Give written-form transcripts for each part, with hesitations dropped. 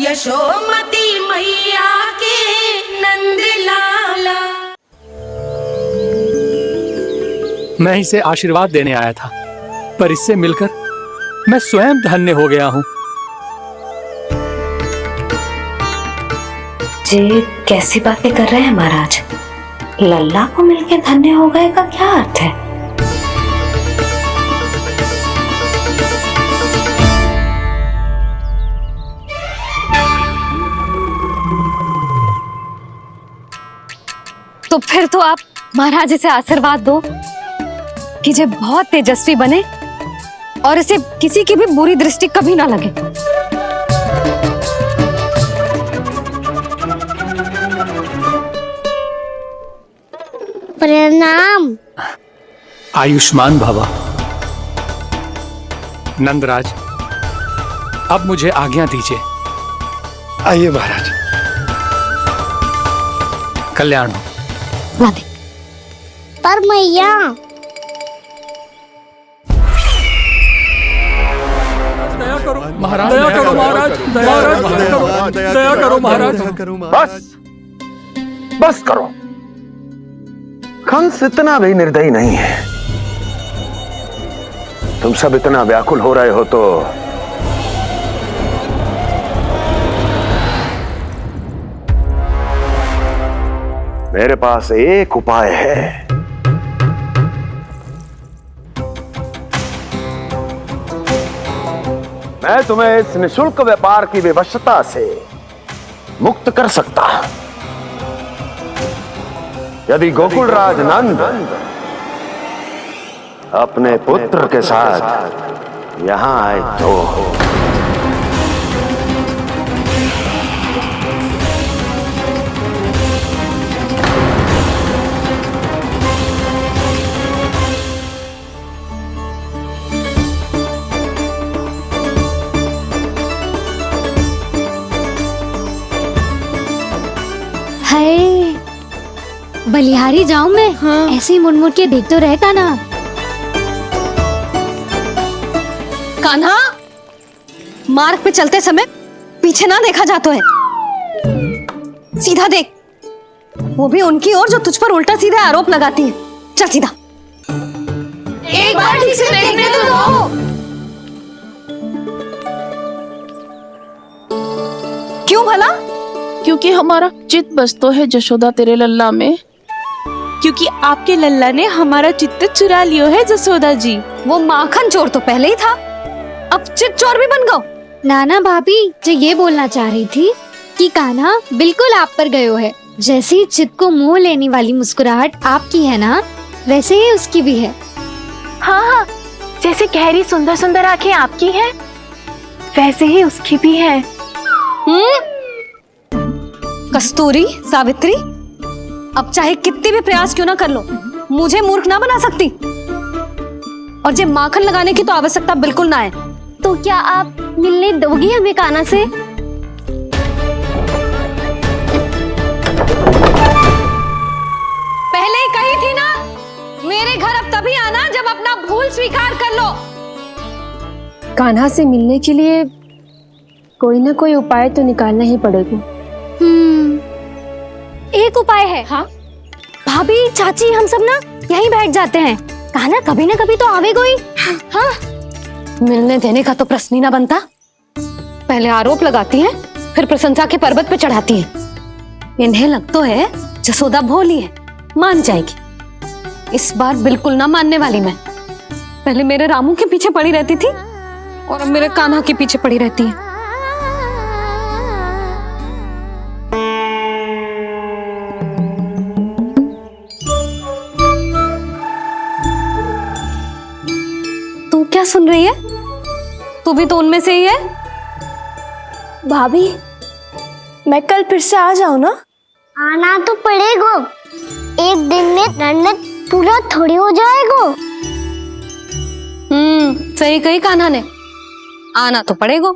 यशोमती मैया के नंद लाला। मैं इसे आशीर्वाद देने आया था, पर इससे मिलकर मैं स्वयं धन्य हो गया हूँ। जी कैसी बातें कर रहे हैं महाराज? लल्ला को मिलके धन्य हो गए का क्या अर्थ है? तो फिर तो आप महाराज इसे आशीर्वाद दो कि ये बहुत तेजस्वी बने और इसे किसी की भी बुरी दृष्टि कभी ना लगे। प्रणाम। आयुष्मान भव। नंदराज, अब मुझे आज्ञा दीजिए। आइए महाराज। कल्याण हो। राधे। पर मैया दया करो महाराज, दया करो महाराज, दया करो महाराज। बस करो। कंस इतना भी निर्दयी नहीं है। तुम सब इतना व्याकुल हो रहे हो तो मेरे पास एक उपाय है। मैं तुम्हें इस निशुल्क व्यापार की विवशता से मुक्त कर सकता हूं। यदि गोकुलराज नंद अपने पुत्र के साथ यहां आए तो हाय बलिहारी जाऊं मैं? हाँ। ऐसे ही मुड़ के देख तो रहे कान्हा। कान्हा, मार्ग पे चलते समय पीछे ना देखा जाता है, सीधा देख। वो भी उनकी ओर जो तुझ पर उल्टा सीधा आरोप लगाती है। चल सीधा। एक बार ठीक से देखने तो दो। क्यों भला? क्योंकि हमारा चित्त बसतो है जशोदा तेरे लल्ला में। क्योंकि आपके लल्ला ने हमारा चित्त चुरा लियो है जसोदा जी। वो माखन चोर तो पहले ही था, अब चित चोर भी बन गो। नाना भाभी जो ये बोलना चाह रही थी कि कान्हा बिल्कुल आप पर गयो है। जैसी चित्त को मोह लेने वाली मुस्कुराहट आपकी है ना, वैसे ही उसकी भी है। हाँ हाँ, जैसे गहरी सुंदर सुंदर आंखें आपकी हैं, वैसे ही उसकी भी है। कस्तूरी, सावित्री, अब चाहे कितने भी प्रयास क्यों ना कर लो, मुझे मूर्ख ना बना सकती। और जे माखन लगाने की तो आवश्यकता बिल्कुल ना है। तो क्या आप मिलने दोगी हमें कान्हा से? पहले ही कही थी ना, मेरे घर अब तभी आना जब अपना भूल स्वीकार कर लो। कान्हा से मिलने के लिए कोई ना कोई उपाय तो निकालना ही पड़ेगा। एक उपाय है। हाँ? भाभी, चाची, हम सब ना यहीं बैठ जाते हैं। कान्हा कभी ना कभी तो आवेगा ही। हाँ? मिलने देने का तो प्रश्न ही ना बनता। पहले आरोप लगाती हैं, फिर प्रशंसा के पर्वत पे चढ़ाती हैं। इन्हें लगता है जसोदा भोली है, मान जाएगी। इस बार बिल्कुल ना मानने वाली मैं। पहले मेरे रामू के पीछे पड़ी रहती थी और अब मेरे कान्हा के पीछे पड़ी रहती है। तू क्या सुन रही है? तू भी तो उनमें से ही है। भाभी, मैं कल फिर से आ जाऊं ना? आना तो पड़ेगा। एक दिन में नन्नत पूरा थोड़ी हो जाएगा। सही कही कान्हा ने, आना तो पड़ेगा।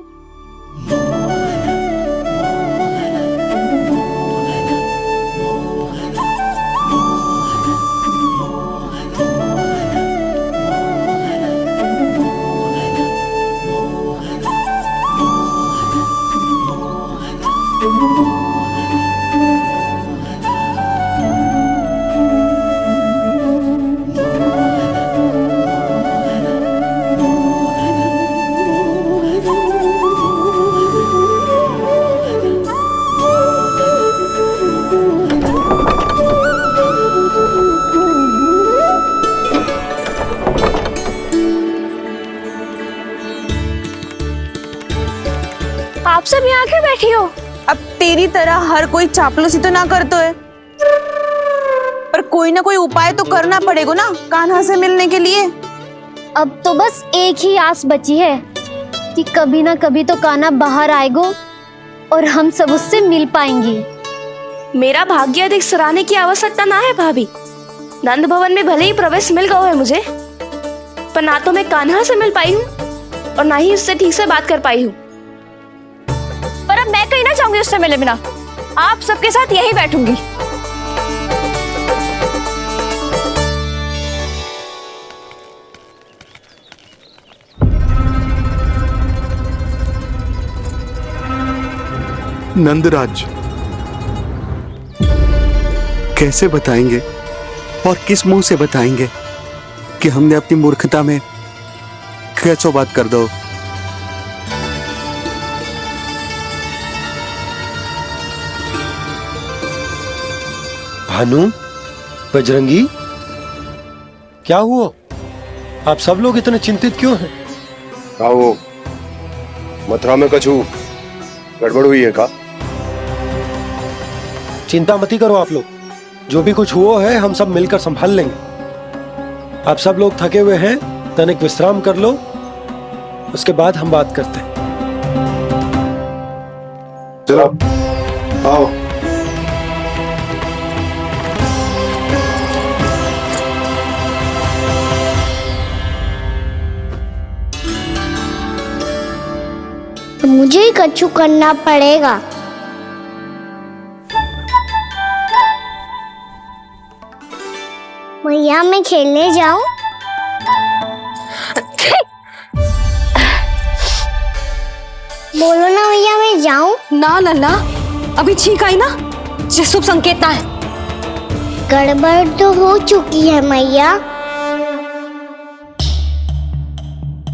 आप सब यहाँ क्यों बैठी हो? अब तेरी तरह हर कोई चापलूसी तो ना करता है, पर कोई ना कोई उपाय तो करना पड़ेगा ना कान्हा से मिलने के लिए। अब तो बस एक ही आस बची है कि कभी ना कभी तो कान्हा बाहर आएगा और हम सब उससे मिल पाएंगे। मेरा भाग्य अधिक सराहने की आवश्यकता ना है भाभी। नंद भवन में भले ही प्रवेश मिल गया है मुझे, पर ना तो मैं कान्हा से मिल पाई हूँ और ना ही उससे ठीक से बात कर पाई हूँ। पर अब मैं कहीं ना जाऊंगी उससे मिले बिना, आप सबके साथ यहीं बैठूंगी। नंदराज, कैसे बताएंगे और किस मुंह से बताएंगे कि हमने अपनी मूर्खता में कैसो बात कर दो। भानु, बजरंगी, क्या हुआ? आप सब लोग इतने चिंतित क्यों हैं? आओ, मथुरा में कछु गड़बड़ हुई है का? चिंता मत करो आप लोग, जो भी कुछ हुआ है हम सब मिलकर संभाल लेंगे। आप सब लोग थके हुए हैं, तनिक विश्राम कर लो, उसके बाद हम बात करते हैं। चलो आओ। मुझे ही कछु करना पड़ेगा। भैया मैं खेलने जाऊं? बोलो ना भैया मैं जाऊं? ना लल्ला, अभी छींक आई ना, ये शुभ संकेत ना है। गड़बड़ तो हो चुकी है मैया।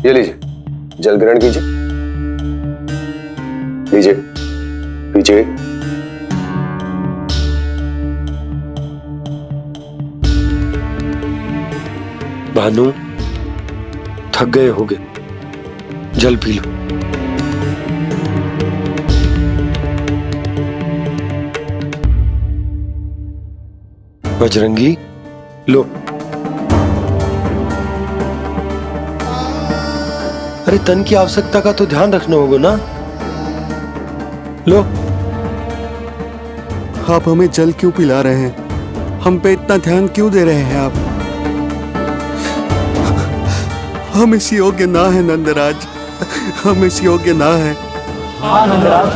ये लीजिए, जल ग्रहण कीजिए। लीजिए, पीछे। भानु, थक गए होगे, जल पी लो। बजरंगी, लो। अरे तन की आवश्यकता का तो ध्यान रखना होगा ना, लो। आप हमें जल क्यों पिला रहे हैं? हम पे इतना ध्यान क्यों दे रहे हैं आप? हम इस योग्य ना है नंदराज, हम इस योग्य ना है। हाँ नंदराज,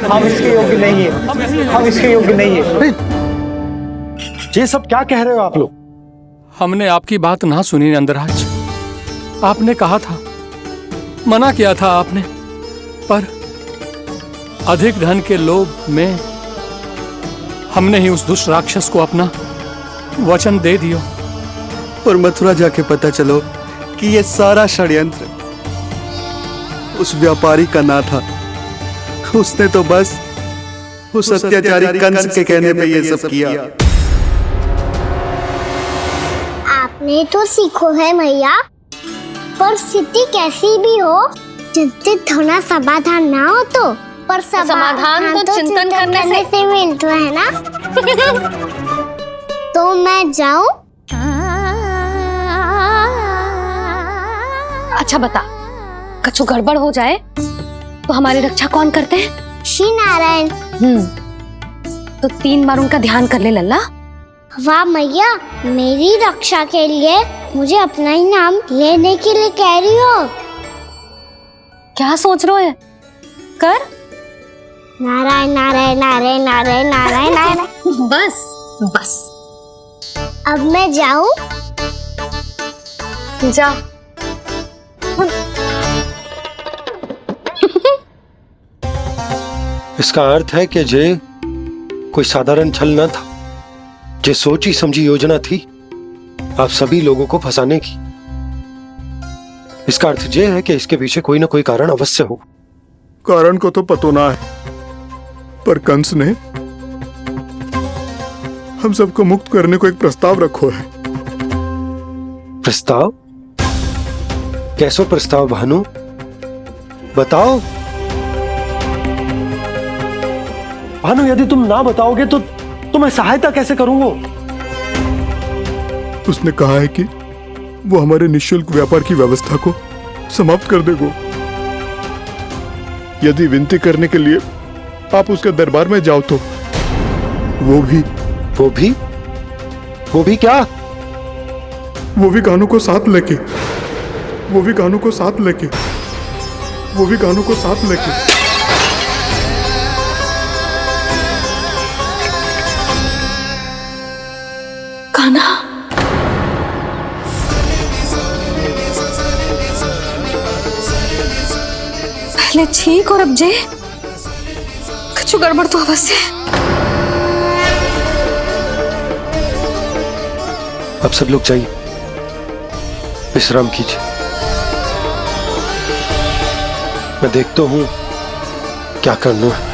हम इसके योग्य नहीं है, हम इसके योग्य नहीं है। ये सब क्या कह रहे हो आप लोग? हमने आपकी बात ना सुनी नंदराज। आपने कहा था, मना किया था आपने, पर अधिक धन के लोभ में हमने ही उस दुष्ट राक्षस को अपना वचन दे दियो। और मथुरा जाके पता चलो कि ये सारा षड्यंत्र उस व्यापारी का ना था। उसने तो बस उस अत्याचारी कंस के कहने पे ये सब किया। आपने तो सीखो है भैया, पर स्थिति कैसी भी हो, चिंतित होना समाधान ना हो तो, पर समाधान तो चिंतन करने से मिलता है ना। तो मैं जाऊं? अच्छा बता, कछु गड़बड़ हो जाए तो हमारी रक्षा कौन करते हैं? श्री नारायण। तो 3 बार उनका ध्यान कर ले लल्ला। वाह मैया, मेरी रक्षा के लिए मुझे अपना ही नाम लेने के लिए कह रही हो? क्या सोच रहे हो? कर। नारायण नारायण नारायण नारायण नारायण नारायण। बस बस, अब मैं जाऊं? जा। इसका अर्थ है कि जे कोई साधारण छल न था, जे सोची समझी योजना थी आप सभी लोगों को फंसाने की। इसका अर्थ ये है कि इसके पीछे कोई ना कोई कारण अवश्य हो। कारण को तो पतो ना है, पर कंस ने हम सबको मुक्त करने को एक प्रस्ताव रखो है। प्रस्ताव? कैसो प्रस्ताव भानु, बताओ। भानु, यदि तुम ना बताओगे तो मैं सहायता कैसे करूंगा? उसने कहा है कि वो हमारे निःशुल्क व्यापार की व्यवस्था को समाप्त कर देगा यदि विनती करने के लिए आप उसके दरबार में जाओ तो। वो भी क्या? वो भी कानों को साथ लेके कान्हा, पहले ठीक और अब जे कुछ गड़बड़ तो अवश्य है। अब सब लोग जाइए, विश्राम कीजिए। मैं देखता हूं क्या करना है।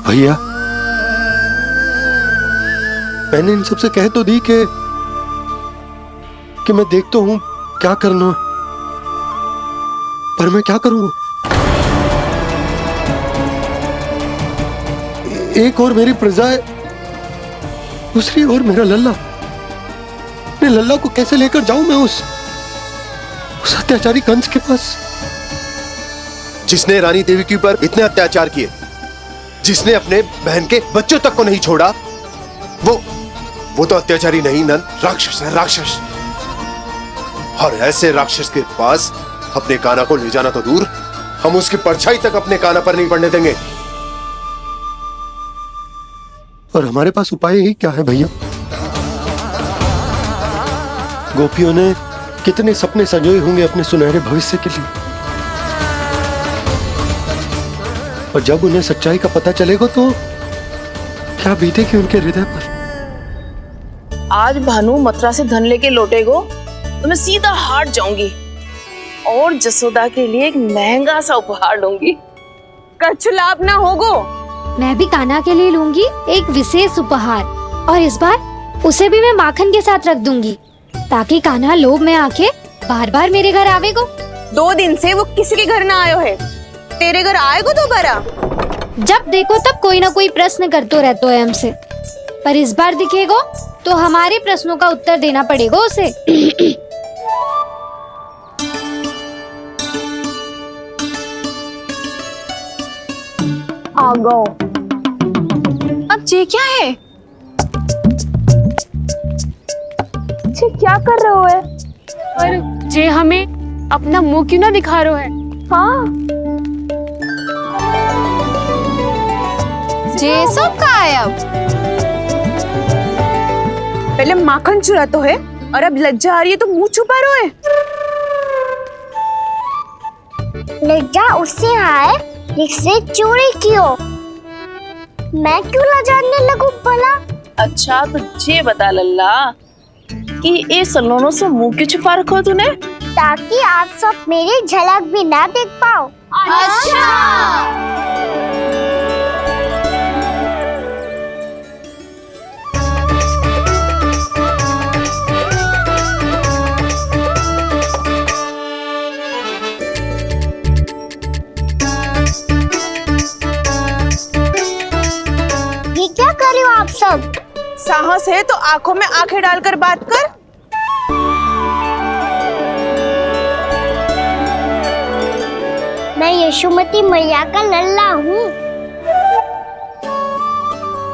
भैया, मैंने इन सबसे कह तो दी कि मैं देखता हूं क्या करना, पर मैं क्या करूंगा? एक और मेरी प्रजा है, दूसरी ओर मेरा लल्ला। मैं लल्ला को कैसे लेकर जाऊं मैं उस अत्याचारी कंस के पास, जिसने रानी देवी के ऊपर इतने अत्याचार किए, जिसने अपने बहन के बच्चों तक को नहीं छोड़ा, वो तो अत्याचारी नहीं नंद, राक्षस है, राक्षस। और ऐसे राक्षस के पास अपने कान्हा को ले जाना तो दूर, हम उसकी परछाई तक अपने कान्हा पर नहीं पड़ने देंगे। और हमारे पास उपाय ही क्या है भैया? गोपियों ने कितने सपने संजोए होंगे अपने सुनहरे भविष्य के लिए, और जब उन्हें सच्चाई का पता चलेगा तो क्या बीतेगी उनके हृदय पर। आज भानु मथुरा से धन लेके लौटेगो तो मैं सीधा हाट जाऊंगी और जसोदा के लिए एक महंगा सा उपहार लूंगी। कछु लाभ ना होगो। मैं भी कान्हा के लिए लूंगी एक विशेष उपहार, और इस बार उसे भी मैं माखन के साथ रख दूंगी, ताकि कान्हा लोभ में आके बार बार मेरे घर आवेगो। 2 दिन से वो किसी के घर ना आयो है, तेरे घर आएगो दोबारा? जब देखो तब कोई ना कोई प्रश्न करते रहते है हमसे, पर इस बार दिखेगो तो हमारे प्रश्नों का उत्तर देना पड़ेगा उसे। आ गो। अब ये क्या है? ये क्या कर रहे हो है? पर जे हमें अपना मुंह क्यों ना दिखा रहे है? हाँ, जे सब का है अब? पहले माखन चुरा तो है, और अब लज्जा आ रही है तो मुंह छुपा रहे है। लज्जा उससे आए जिससे चोरी की हो। मैं क्यों लजाने लगूं भला? अच्छा तो ये बता लल्ला कि ये सलोनों से मुंह क्यों छुपा रखो तूने? ताकि आप सब मेरी झलक भी ना देख पाओ। अच्छा। ये क्या कर रहे हो आप सब? साहस है तो आंखों में आंखें डालकर बात कर। मैं यशोमती मैया का लल्ला हूँ।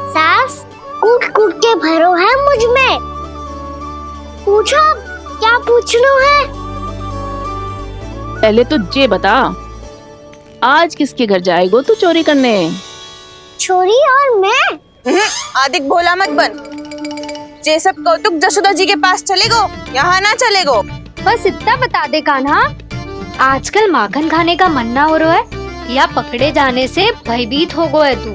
सास कूट कूट के भरो है मुझ में। पूछो क्या पूछना है? पहले तो ये बता आज किसके घर जाएगो तू चोरी करने? चोरी और मैं? आदिक भोला मत बन। जे सब कौतुक जसोदा जी के पास चलेगो, यहाँ ना चलेगो। बस इतना बता दे कान्हा, आजकल माखन खाने का मन ना हो रहा है या पकड़े जाने से भयभीत हो गो है तू?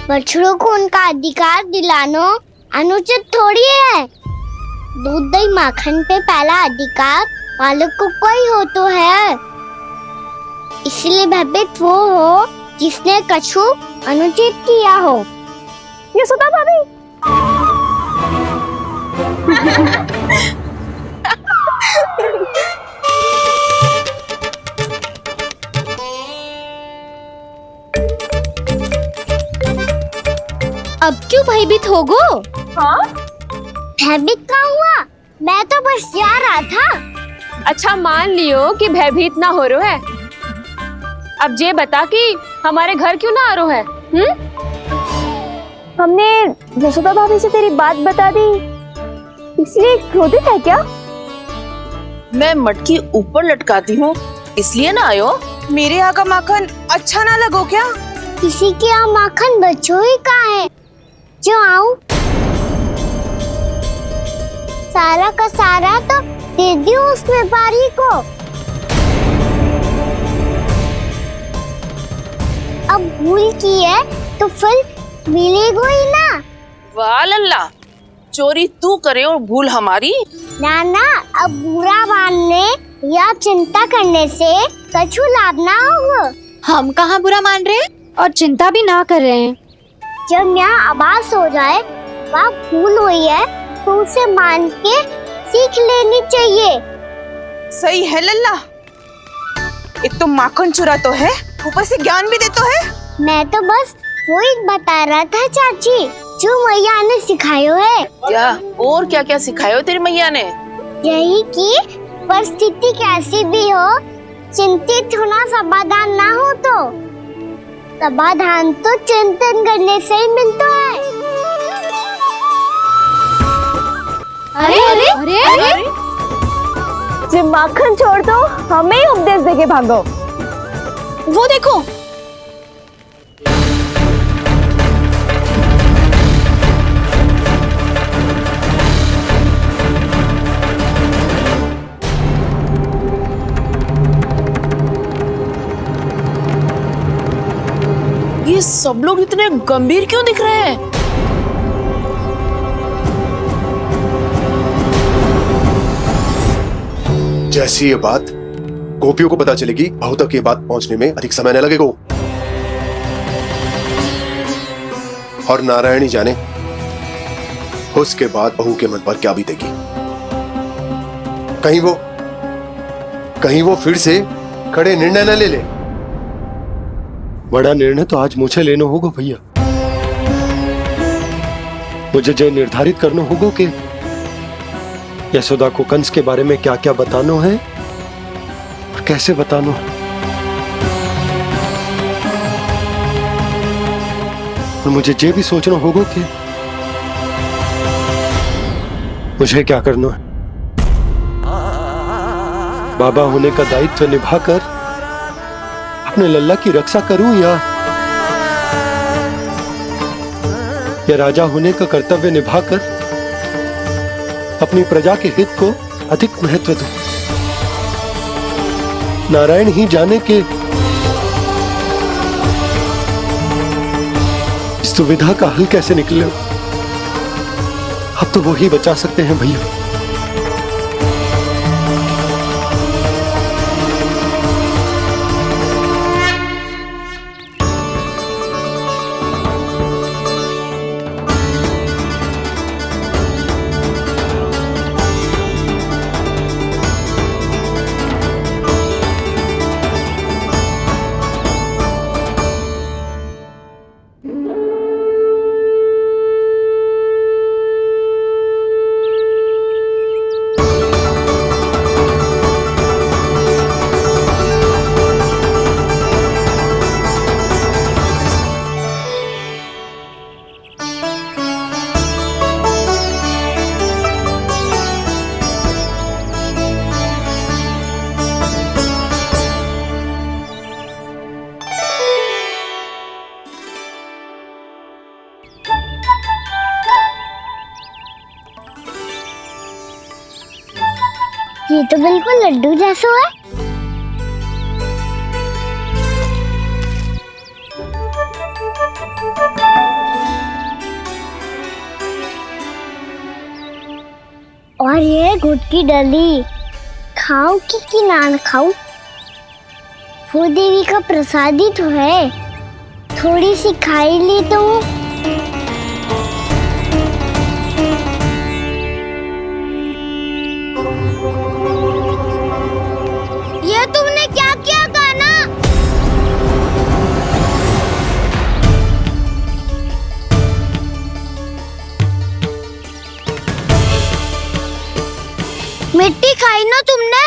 बछड़ों को उनका अधिकार दिलानो अनुचित थोड़ी है। दूध दही माखन पे पहला अधिकार मालिक को कोई हो तो है। इसलिए भयभीत वो हो जिसने कछु अनुचित किया हो। यशोदा भाभी अब क्यों भयभीत हो गो? हाँ? भयभीत क्या हुआ? मैं तो बस जा रहा था। अच्छा मान लियो कि भयभीत ना हो रहा है। अब ये बता कि हमारे घर क्यों ना आ रहा है? हमने यशोदा भाभी से तेरी बात बता दी, इसलिए क्रोधित है क्या? मैं मटकी ऊपर लटकाती हूँ इसलिए ना आयो? मेरे यहाँ का माखन अच्छा ना लगो क्या? किसी के यहाँ माखन बच्चों ही कहाँ है जो आऊं? सारा का सारा तो दे दियो उस व्यापारी को। अब भूल की है तो फिर मिलेगो ही ना। वाह लल्ला, चोरी तू करे और भूल हमारी। ना ना, अब बुरा मानने या चिंता करने से कछु लाभ ना होगा। हम कहाँ बुरा मान रहे हैं और चिंता भी ना कर रहे हैं। जब यहाँ आभास हो जाए वहाँ भूल हुई है तो उसे मान के सीख लेनी चाहिए। सही है लल्ला, एक तो माखन चुरा तो है, ऊपर से ज्ञान भी देतो है। मैं तो बस वही बता रहा था चाची जो मैया ने सिखायो है। क्या और क्या क्या सिखायो तेरी मैया ने? यही कि परिस्थिति कैसी भी हो चिंतित होना समाधान ना हो तो समाधान तो चिंतन करने से ही मिलता है। अरे अरे अरे, अरे? जब माखन छोड़ दो हमें ही उपदेश देके भागो। वो देखो, ये सब लोग इतने गंभीर क्यों दिख रहे हैं? जैसी ये बात गोपियों को पता चलेगी, बहू तक ये बात पहुंचने में अधिक समय न लगेगा। और नारायणी जाने उसके बाद बहू के मन पर क्या बीतेगी। कहीं वो फिर से खड़े निर्णय न ले ले। बड़ा निर्णय तो आज मुझे लेना होगा भैया। मुझे जो निर्धारित करना होगा कि यशोदा को कंस के बारे में क्या क्या बताना है और कैसे बताना है। और मुझे ये भी सोचना होगा कि मुझे क्या करना है। बाबा होने का दायित्व निभाकर अपने लल्ला की रक्षा करूं या राजा होने का कर्तव्य निभाकर अपनी प्रजा के हित को अधिक महत्व दूं। नारायण ही जाने के इस दुविधा का हल कैसे निकले। अब तो वो ही बचा सकते हैं भैया। ये तो बिल्कुल लड्डू जैसा है। और ये गुड़ की डली खाओ कि ना खाओ, वो देवी का प्रसाद ही तो है, थोड़ी सी खाई ली तो। ये तुमने क्या किया कान्हा? मिट्टी खाई ना तुमने?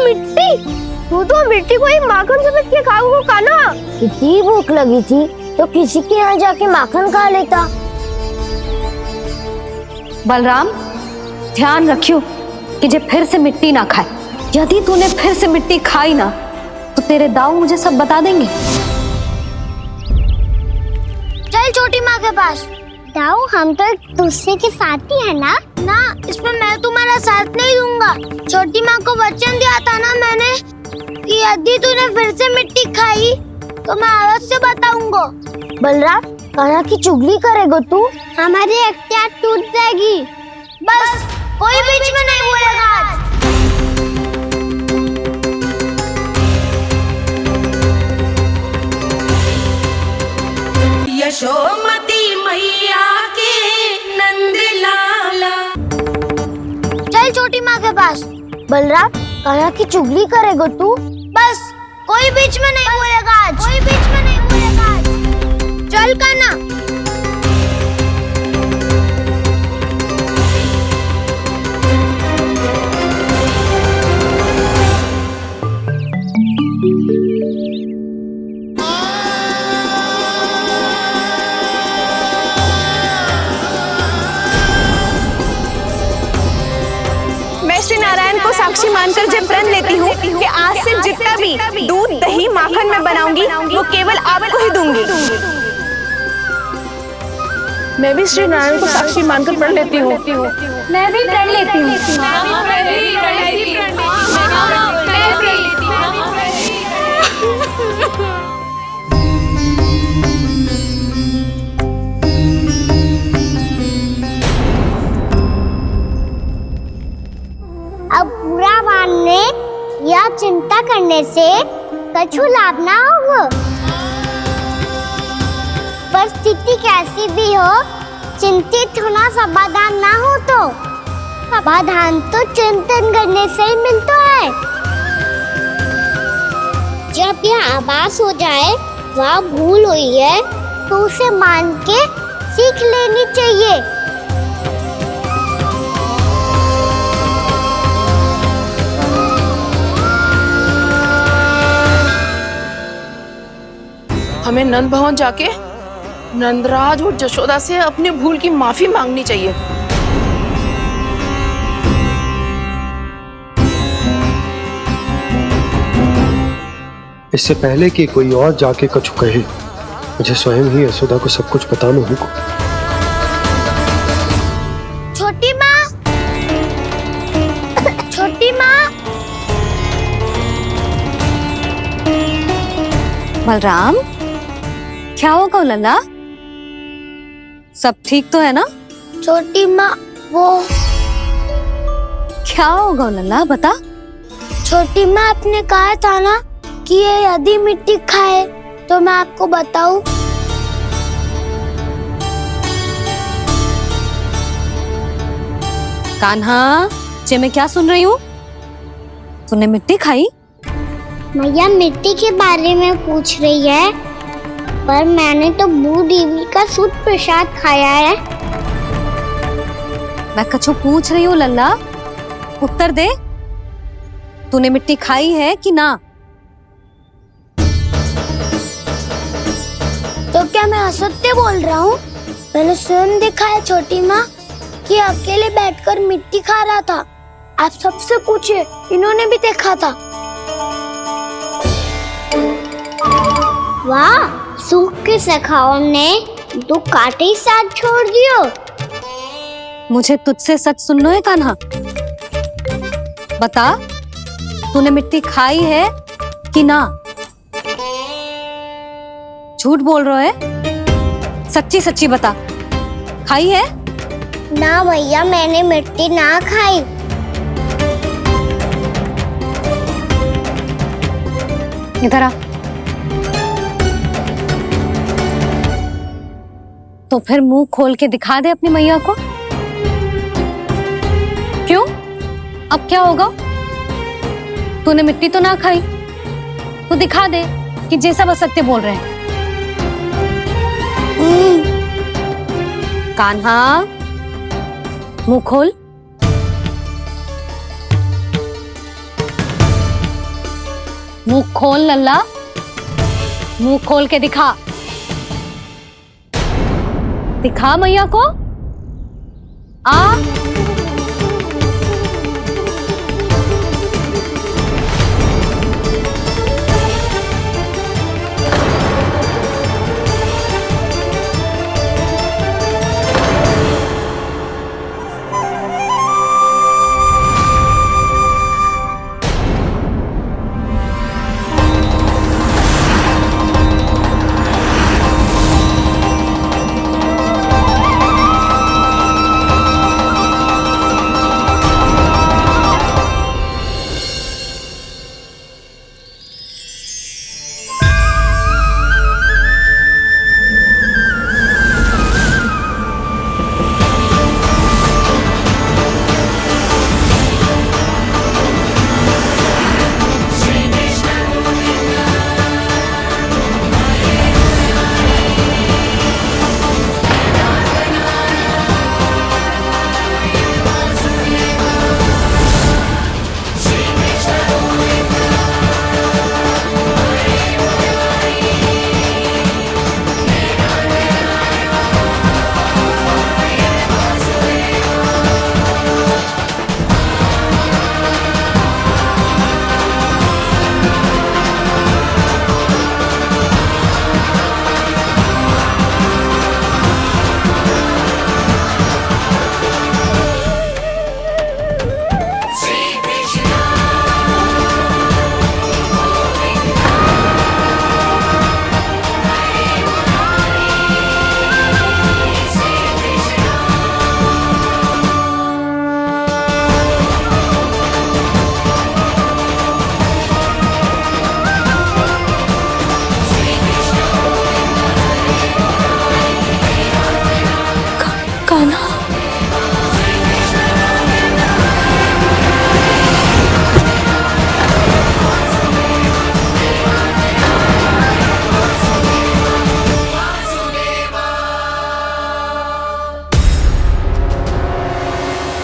मिट्टी? तू तो मिट्टी को ही माखन समझ के खाओगे कान्हा। इतनी भूख लगी थी तो किसी के यहाँ जाके माखन खा लेता। बलराम, ध्यान रखियो कि जे फिर से मिट्टी ना खाए। यदि तूने फिर से मिट्टी खाई ना तो तेरे दाऊ मुझे सब बता देंगे। चल छोटी माँ के पास। दाऊ, हम तो एक दूसरे के साथी है ना? ना, इसमें मैं तुम्हारा साथ नहीं दूंगा। छोटी माँ को वचन दिया था ना मैंने कि यदि तूने फिर से मिट्टी खाई तो मैं अवश्य बताऊंगा। बलराम, कान्हा की चुगली करेगा तू? हमारी अख्तियार टूट जाएगी। बस कोई बीच में नहीं बोलेगा आज। यशोमती मैया के नंद लाला। चल छोटी माँ के पास। बलराम, कान्हा की चुगली करेगा तू? बस कोई बीच में नहीं बोलेगा आज। कोई बीच में नहीं बोलेगा आज। चल कान्हा। मैं श्री नारायण को साक्षी मानकर जब प्रण लेती हूँ कि आज से जितना भी दूध दही माखन मैं बनाऊंगी वो केवल आपको ही दूंगी। मैं भी श्री नारायण को साक्षी मानकर प्रण लेती हूँ। मैं भी प्रण लेती हूँ। अब बुरा मानने या चिंता करने से कछु लाभ ना होगा। परिस्थिति कैसी भी हो, चिंतित होना समाधान ना हो तो समाधान तो चिंतन करने से ही मिलता है। जब यह आभास हो जाए वह भूल हुई है तो उसे मान के सीख लेनी चाहिए। हमें नंद भवन जाके नंदराज और जशोदा से अपनी भूल की माफी मांगनी चाहिए। इससे पहले कि कोई और जाके कछु कहे, मुझे स्वयं ही यशोदा को सब कुछ बताना होगा। छोटी माँ, छोटी माँ। बलराम, क्या होगा लल्ला? सब ठीक तो है ना? छोटी माँ, वो क्या होगा लल्ला, बता। छोटी माँ, आपने कहा था ना कि ये यदि मिट्टी खाए तो मैं आपको बताऊं। कान्हा, जे मैं क्या सुन रही हूँ? तूने मिट्टी खाई? मैया मिट्टी के बारे में पूछ रही है, पर मैंने तो भूदेवी का शुद्ध प्रसाद खाया है। मैं कछु पूछ रही हूँ लल्ला, उत्तर दे। तूने मिट्टी खाई है कि ना? तो क्या मैं असत्य बोल रहा हूँ? मैंने स्वयं देखा है छोटी माँ कि अकेले बैठकर मिट्टी खा रहा था। आप सबसे पूछिए, इन्होंने भी देखा था। वाह, सूख की शाखाओं ने दो कांटे ही साथ छोड़ दियो। मुझे तुझसे सच सुनना है कान्हा। बता, तूने मिट्टी खाई है कि ना? झूठ बोल रहा है, सच्ची सच्ची बता, खाई है? ना भैया, मैंने मिट्टी ना खाई। इधर आ। तो फिर मुंह खोल के दिखा दे अपनी मैया को। क्यों? अब क्या होगा? तूने मिट्टी तो ना खाई, तो दिखा दे कि जैसा वो सत्य बोल रहे हैं। कान्हा, मुंह खोल। मुंह खोल लल्ला, मुंह खोल के दिखा। दिखा मैया को। आ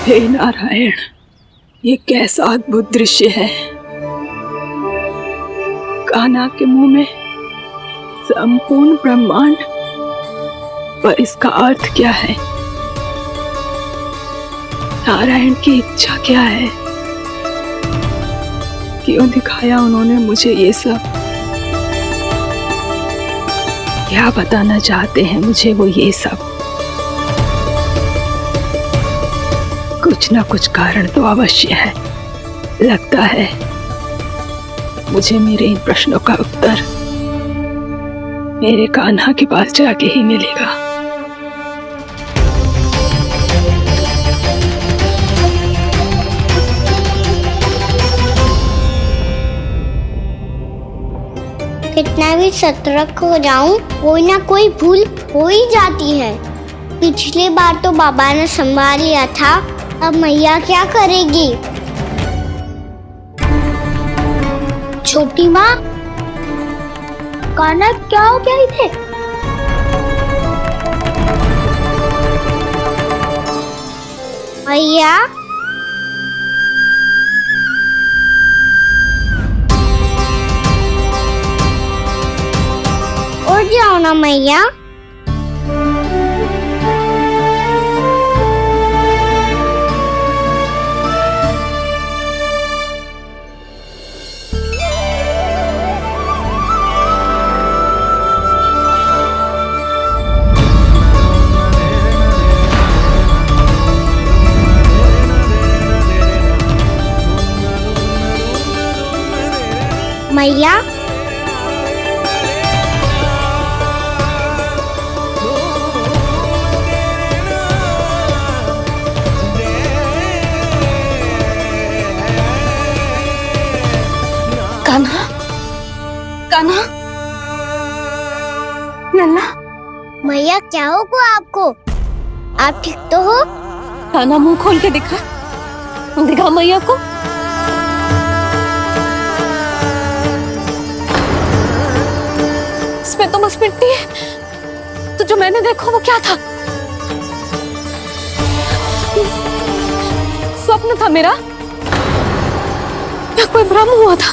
हे नारायण, ये कैसा अद्भुत दृश्य है। कान्हा के मुंह में संपूर्ण ब्रह्मांड, पर इसका अर्थ क्या है? नारायण की इच्छा क्या है? क्यों दिखाया उन्होंने मुझे ये सब? क्या बताना चाहते हैं मुझे वो ये सब? कुछ ना कुछ कारण तो अवश्य है। लगता है मुझे मेरे इन प्रश्नों का उत्तर मेरे कान्हा के पास जाके ही मिलेगा। कितना भी सतर्क हो जाऊं, कोई ना कोई भूल हो ही जाती है। पिछली बार तो बाबा ने संभाल लिया था, अब मैया क्या करेगी? छोटी माँ, कान्हा क्या हो गया इधर? मैया, उठ जाओ ना मैया। मैया कान्हा, कान्हा, लल्ला। मैया क्या हुआ आपको? आप ठीक तो हो? कान्हा मुंह खोल के दिखा, दिखा मैया को। इसमें तो बस मिट्टी है, तो जो मैंने देखा वो क्या था? स्वप्न था मेरा या कोई भ्रम हुआ था?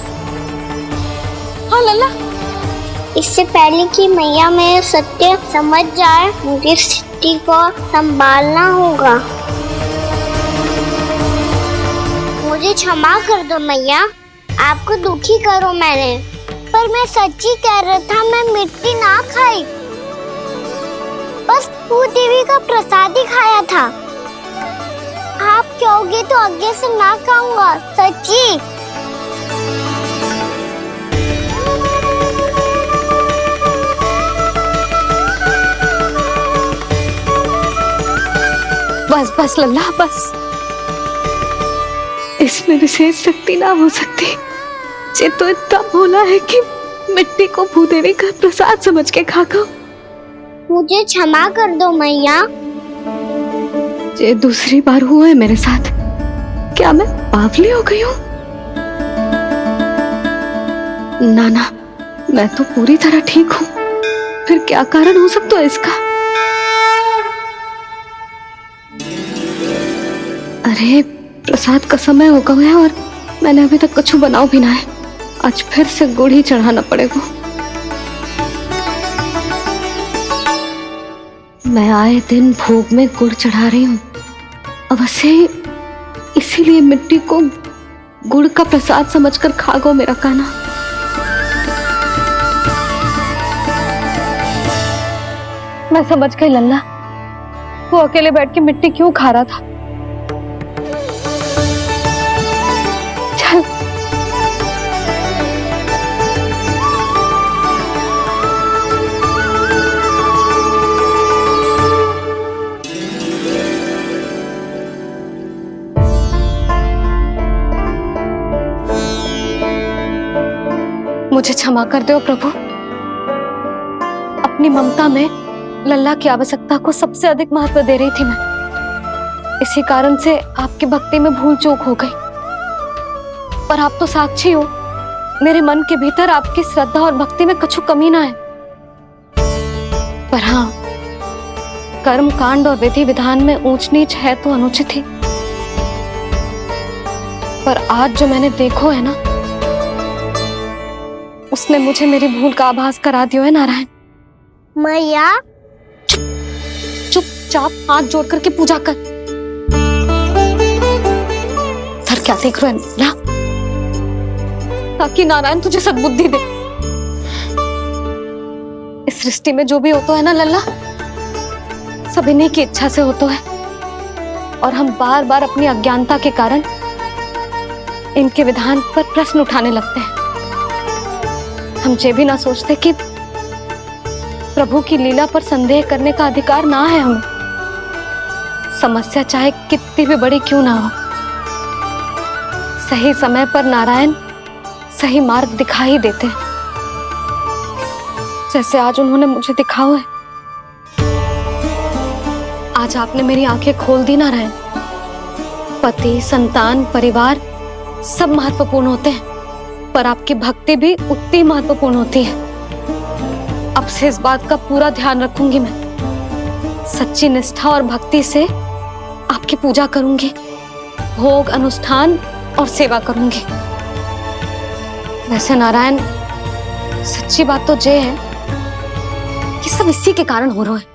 हाँ लल्ला। इससे पहले कि मैया मेरे सत्य समझ जाए, मुझे स्थिति को संभालना होगा। मुझे क्षमा कर दो मैया, आपको दुखी करो मैंने, पर मैं सच्ची कह रहा था, मैं मिट्टी ना खाई, बस भू देवी का प्रसाद ही खाया था। आप कहोगे तो आगे से ना खाऊंगा, सच्ची। बस बस लल्ला बस, इसमें विशेष शक्ति ना हो सकती। ये तो इतना भोला है कि मिट्टी को भूदेवी का प्रसाद समझ के खा गया। मुझे क्षमा कर दो मैया। ये दूसरी बार हुआ है मेरे साथ। क्या मैं बावली हो गई हूँ? ना ना, मैं तो पूरी तरह ठीक हूँ। फिर क्या कारण हो सकता है इसका? अरे प्रसाद का समय हो गया है और मैंने अभी तक कुछ बनाओ भी ना है। आज फिर से गुड़ ही चढ़ाना पड़ेगा। मैं आए दिन भोग में गुड़ चढ़ा रही हूँ, अवश्य इसीलिए मिट्टी को गुड़ का प्रसाद समझकर खा गो मेरा कान्हा। मैं समझ गई लल्ला, वो अकेले बैठ के मिट्टी क्यों खा रहा था। चल मुझे क्षमा कर दो प्रभु। अपनी ममता में लल्ला की आवश्यकता को सबसे अधिक महत्व दे रही थी मैं। इसी कारण से आपकी भक्ति में भूल चूक हो गई। पर आप तो साक्षी हो, मेरे मन के भीतर आपकी श्रद्धा और भक्ति में कछु कमी ना है। पर हाँ, कर्म कांड और विधि विधान में ऊंच नीच है तो अनुचित ही। पर आज जो मैंने देखो है ना, उसने मुझे मेरी भूल का आभास करा दिया है नारायण। मैया चुपचाप हाथ जोड़ करके पूजा कर। सर क्या देख रहे हैं ना? ताकि नारायण तुझे सद्बुद्धि दे। इस सृष्टि में जो भी होता है ना लल्ला, सब इन्हीं की इच्छा से होता है। और हम बार बार अपनी अज्ञानता के कारण इनके विधान पर प्रश्न उठाने लगते हैं। हम ये भी ना सोचते कि प्रभु की लीला पर संदेह करने का अधिकार ना है हमें। समस्या चाहे कितनी भी बड़ी क्यों ना हो, सही समय पर नारायण सही मार्ग दिखा ही देते हैं, जैसे आज उन्होंने मुझे दिखाओ है। आज आपने मेरी आंखें खोल दी नारायण। पति, संतान, परिवार सब महत्वपूर्ण होते हैं, पर आपकी भक्ति भी उतनी महत्वपूर्ण होती है। अब से इस बात का पूरा ध्यान रखूंगी मैं। सच्ची निष्ठा और भक्ति से आपकी पूजा करूंगी, भोग, अनुष्ठान और सेवा करूंगी। वैसे नारायण, सच्ची बात तो ये है कि सब इसी के कारण हो रहा है।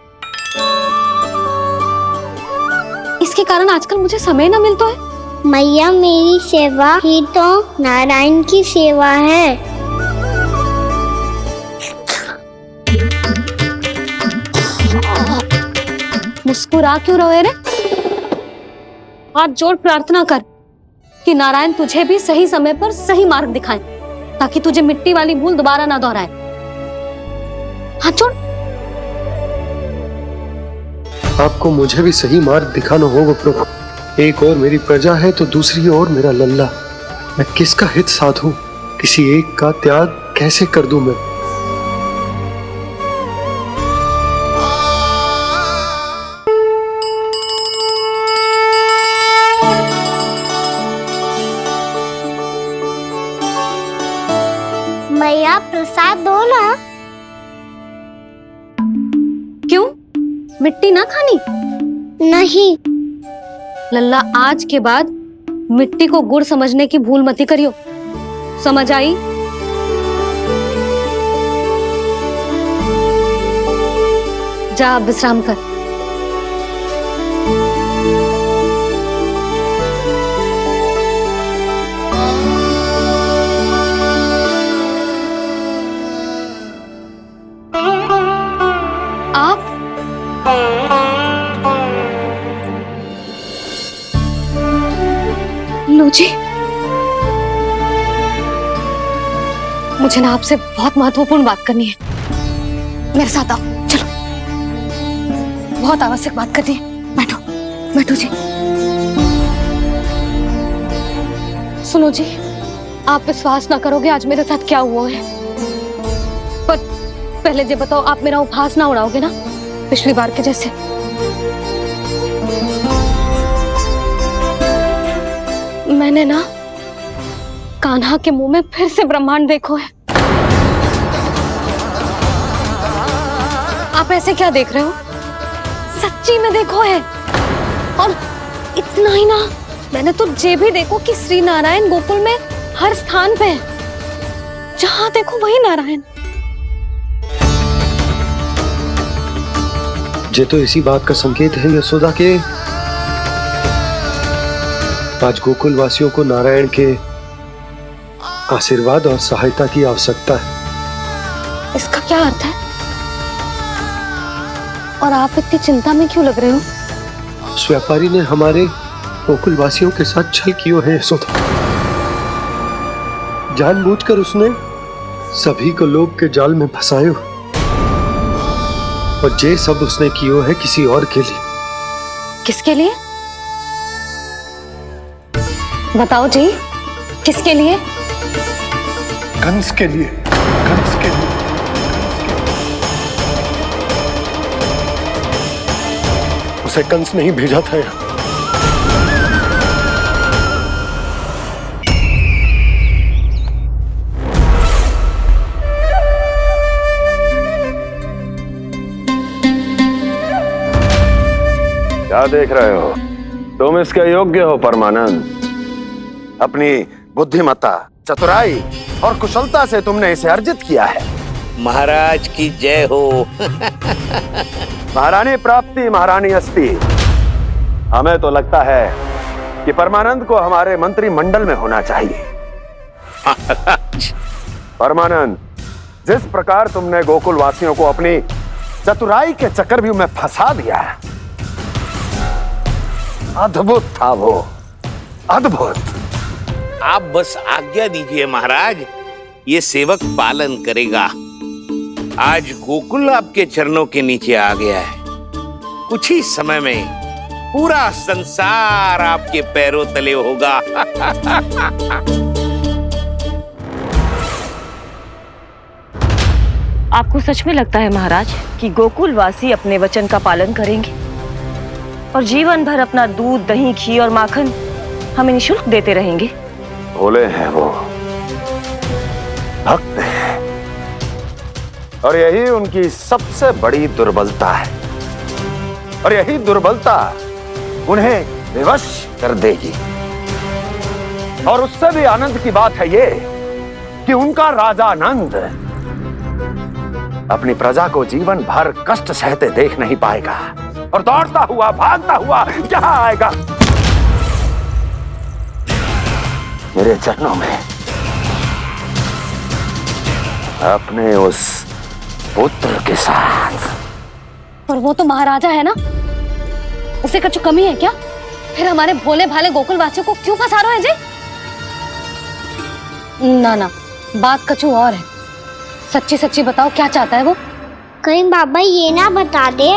इसके कारण आजकल मुझे समय ना मिलता है। मैया मेरी सेवा ही तो नारायण की सेवा है। मुस्कुरा क्यों रहे रे? हाथ जोड़ प्रार्थना कर कि नारायण तुझे भी सही समय पर सही मार्ग दिखाएं। ताकि तुझे मिट्टी वाली भूल दोबारा ना दोहराए। हाथ छोड़। आपको मुझे भी सही मार्ग दिखाना होगा प्रभु। एक और मेरी प्रजा है तो दूसरी ओर मेरा लल्ला। मैं किसका हित साधूं? किसी एक का त्याग कैसे कर दूं मैं? मैया प्रसाद दो ना। क्यों? मिट्टी ना खानी? नहीं। लल्ला, आज के बाद मिट्टी को गुड़ समझने की भूल मती करियो। समझ आई? जा अब विश्राम कर। आप लो जी, मुझे ना आपसे बहुत महत्वपूर्ण बात करनी है। मेरे साथ आओ, चलो। बहुत आवश्यक बात करनी है। बैठो, बैठो जी। सुनो जी, आप विश्वास ना करोगे आज मेरे साथ क्या हुआ है। पर पहले ये बताओ, आप मेरा उपहास ना उड़ाओगे ना पिछली बार के जैसे? मैंने ना कान्हा के मुंह में फिर से ब्रह्मांड देखो है। आप ऐसे क्या देख रहे हो? सच्ची में देखो है। और इतना ही ना, मैंने तो ये भी देखो कि श्री नारायण गोकुल में हर स्थान पे है। जहां देखो वही नारायण। ये तो इसी बात का संकेत है यशोदा के आज गोकुल वासियों को नारायण के आशीर्वाद और सहायता की आवश्यकता है। इसका क्या अर्थ है? और आप इतनी चिंता में क्यों लग रहे हो? उस व्यापारी ने हमारे गोकुल वासियों के साथ छल किया है यशोदा। जानबूझकर उसने सभी को लोभ के जाल में फंसायो। और ये सब उसने किया है किसी और के लिए। किसके लिए? बताओ जी, किसके लिए? कंस के लिए। कंस के लिए। उसे कंस नहीं भेजा था यहाँ। क्या देख रहे हो? तुम इसके योग्य हो परमानंद। अपनी बुद्धिमत्ता, चतुराई और कुशलता से तुमने इसे अर्जित किया है। महाराज की जय हो। महारानी प्राप्ति महारानी अस्ति। हमें तो लगता है कि परमानंद को हमारे मंत्रिमंडल में होना चाहिए। परमानंद, जिस प्रकार तुमने गोकुल वासियों को अपनी चतुराई के चक्रव्यूह में फंसा दिया, अद्भुत था वो, अद्भुत। आप बस आज्ञा दीजिए महाराज, ये सेवक पालन करेगा। आज गोकुल आपके चरणों के नीचे आ गया है। कुछ ही समय में पूरा संसार आपके पैरों तले होगा। आपको सच में लगता है महाराज कि गोकुल वासी अपने वचन का पालन करेंगे और जीवन भर अपना दूध, दही, घी और माखन हमें निःशुल्क देते रहेंगे? भोले हैं वो, भक्त हैं, और यही उनकी सबसे बड़ी दुर्बलता है। और यही दुर्बलता उन्हें विवश कर देगी। और उससे भी आनंद की बात है ये कि उनका राजा नंद अपनी प्रजा को जीवन भर कष्ट सहते देख नहीं पाएगा और दौड़ता हुआ, भागता हुआ यहाँ आएगा मेरे चरणों में, अपने उस पुत्र के साथ। पर वो तो महाराजा है ना, उसे कुछ कमी है क्या? फिर हमारे भोले भाले गोकुल वासियों को क्यों फंसा रहे हैं जी? ना ना, बात कछु और है। सच्ची सच्ची बताओ, क्या चाहता है वो? कहीं बाबा ये ना बता दे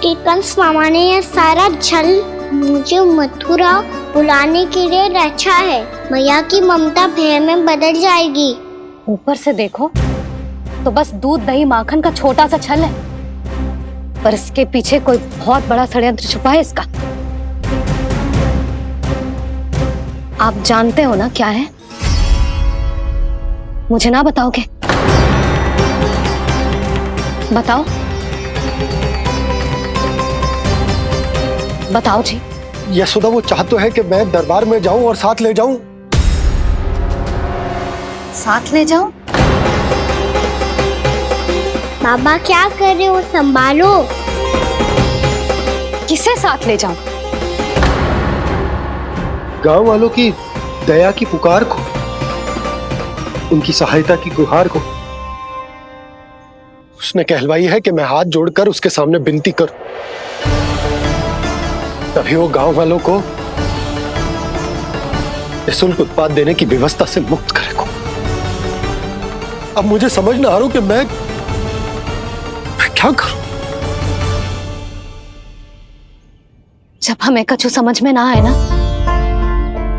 कि कंस मामा ने ये सारा छल मुझे मथुरा बुलाने के लिए रचा है। मैया की ममता भय में बदल जाएगी। ऊपर से देखो तो बस दूध दही माखन का छोटा सा छल है, पर इसके पीछे कोई बहुत बड़ा षड्यंत्र छुपा है इसका। आप जानते हो ना क्या है? मुझे ना बताओगे? बताओ बताओ जी। यशोदा, वो चाहता है कि मैं दरबार में जाऊं और साथ ले जाऊं। साथ ले जाऊं? बाबा क्या कर रहे हो, संभालो। किसे साथ ले जाऊं? गांव वालों की दया की पुकार को, उनकी सहायता की गुहार को। उसने कहलवाई है कि मैं हाथ जोड़कर उसके सामने विनती करूं, तभी वो गांव वालों को निःशुल्क उत्पाद देने की व्यवस्था से मुक्त करेगा। अब मुझे समझ ना आ रहा कि मैं क्या करूं। जब हमें कछु समझ में ना आए ना,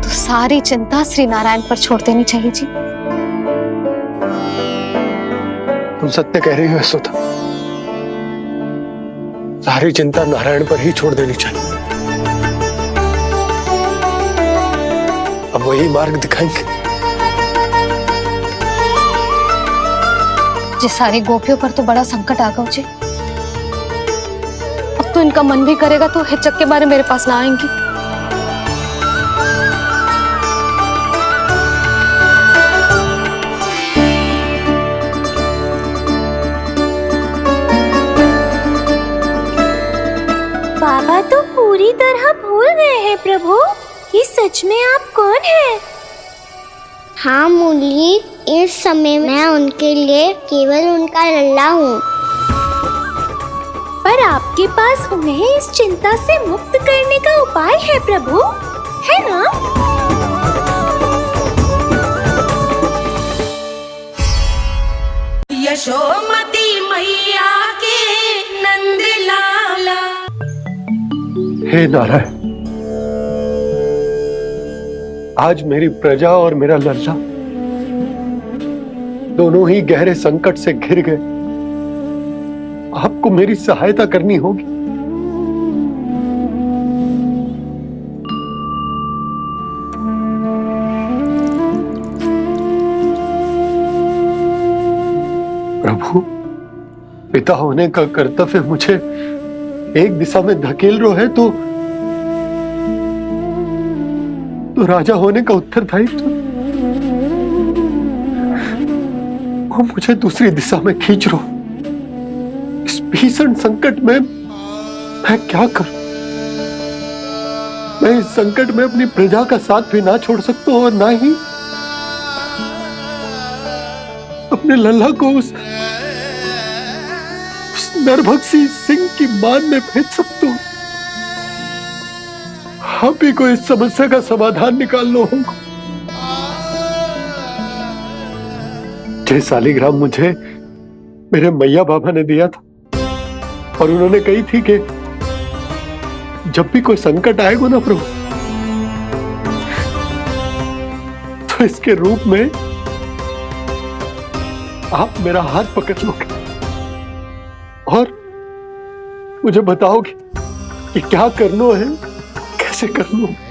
तो सारी चिंता श्री नारायण पर छोड़ देनी चाहिए जी। तुम सत्य कह रही हो यशोदा, सारी चिंता नारायण पर ही छोड़ देनी चाहिए। अब वही मार्ग दिखाएंगे। जिस सारी गोपियों पर तो बड़ा संकट आ गया जी। अब तो इनका मन भी करेगा तो हिचक के बारे मेरे पास ना आएंगी। बाबा तो पूरी तरह भूल गए हैं प्रभु, ये सच में आप कौन हैं? हाँ मुरली, इस समय मैं उनके लिए केवल उनका लल्ला हूँ। पर आपके पास उन्हें इस चिंता से मुक्त करने का उपाय है प्रभु, है ना? यशोमती मैया के नंद लाला। हे नारायण, आज मेरी प्रजा और मेरा लल्ला दोनों ही गहरे संकट से घिर गए। आपको मेरी सहायता करनी होगी। प्रभु, पिता होने का कर्तव्य मुझे एक दिशा में धकेल रो है तो राजा होने का उत्तरदायित्व वो मुझे दूसरी दिशा में खींच रो। इस भीषण संकट में मैं क्या करूं? मैं इस संकट में अपनी प्रजा का साथ भी ना छोड़ सकता हूं और ना ही अपने लल्ला को उस नरभक्षी सिंह की मान में भेज सकता हूं। आप ही को इस समस्या का समाधान निकालना होगा। जय शालिग्राम मुझे मेरे मैया बाबा ने दिया था और उन्होंने कही थी कि जब भी कोई संकट आएगा ना प्रभु, तो इसके रूप में आप मेरा हाथ पकड़ लोगे और मुझे बताओगे कि क्या करना है, कैसे करना है।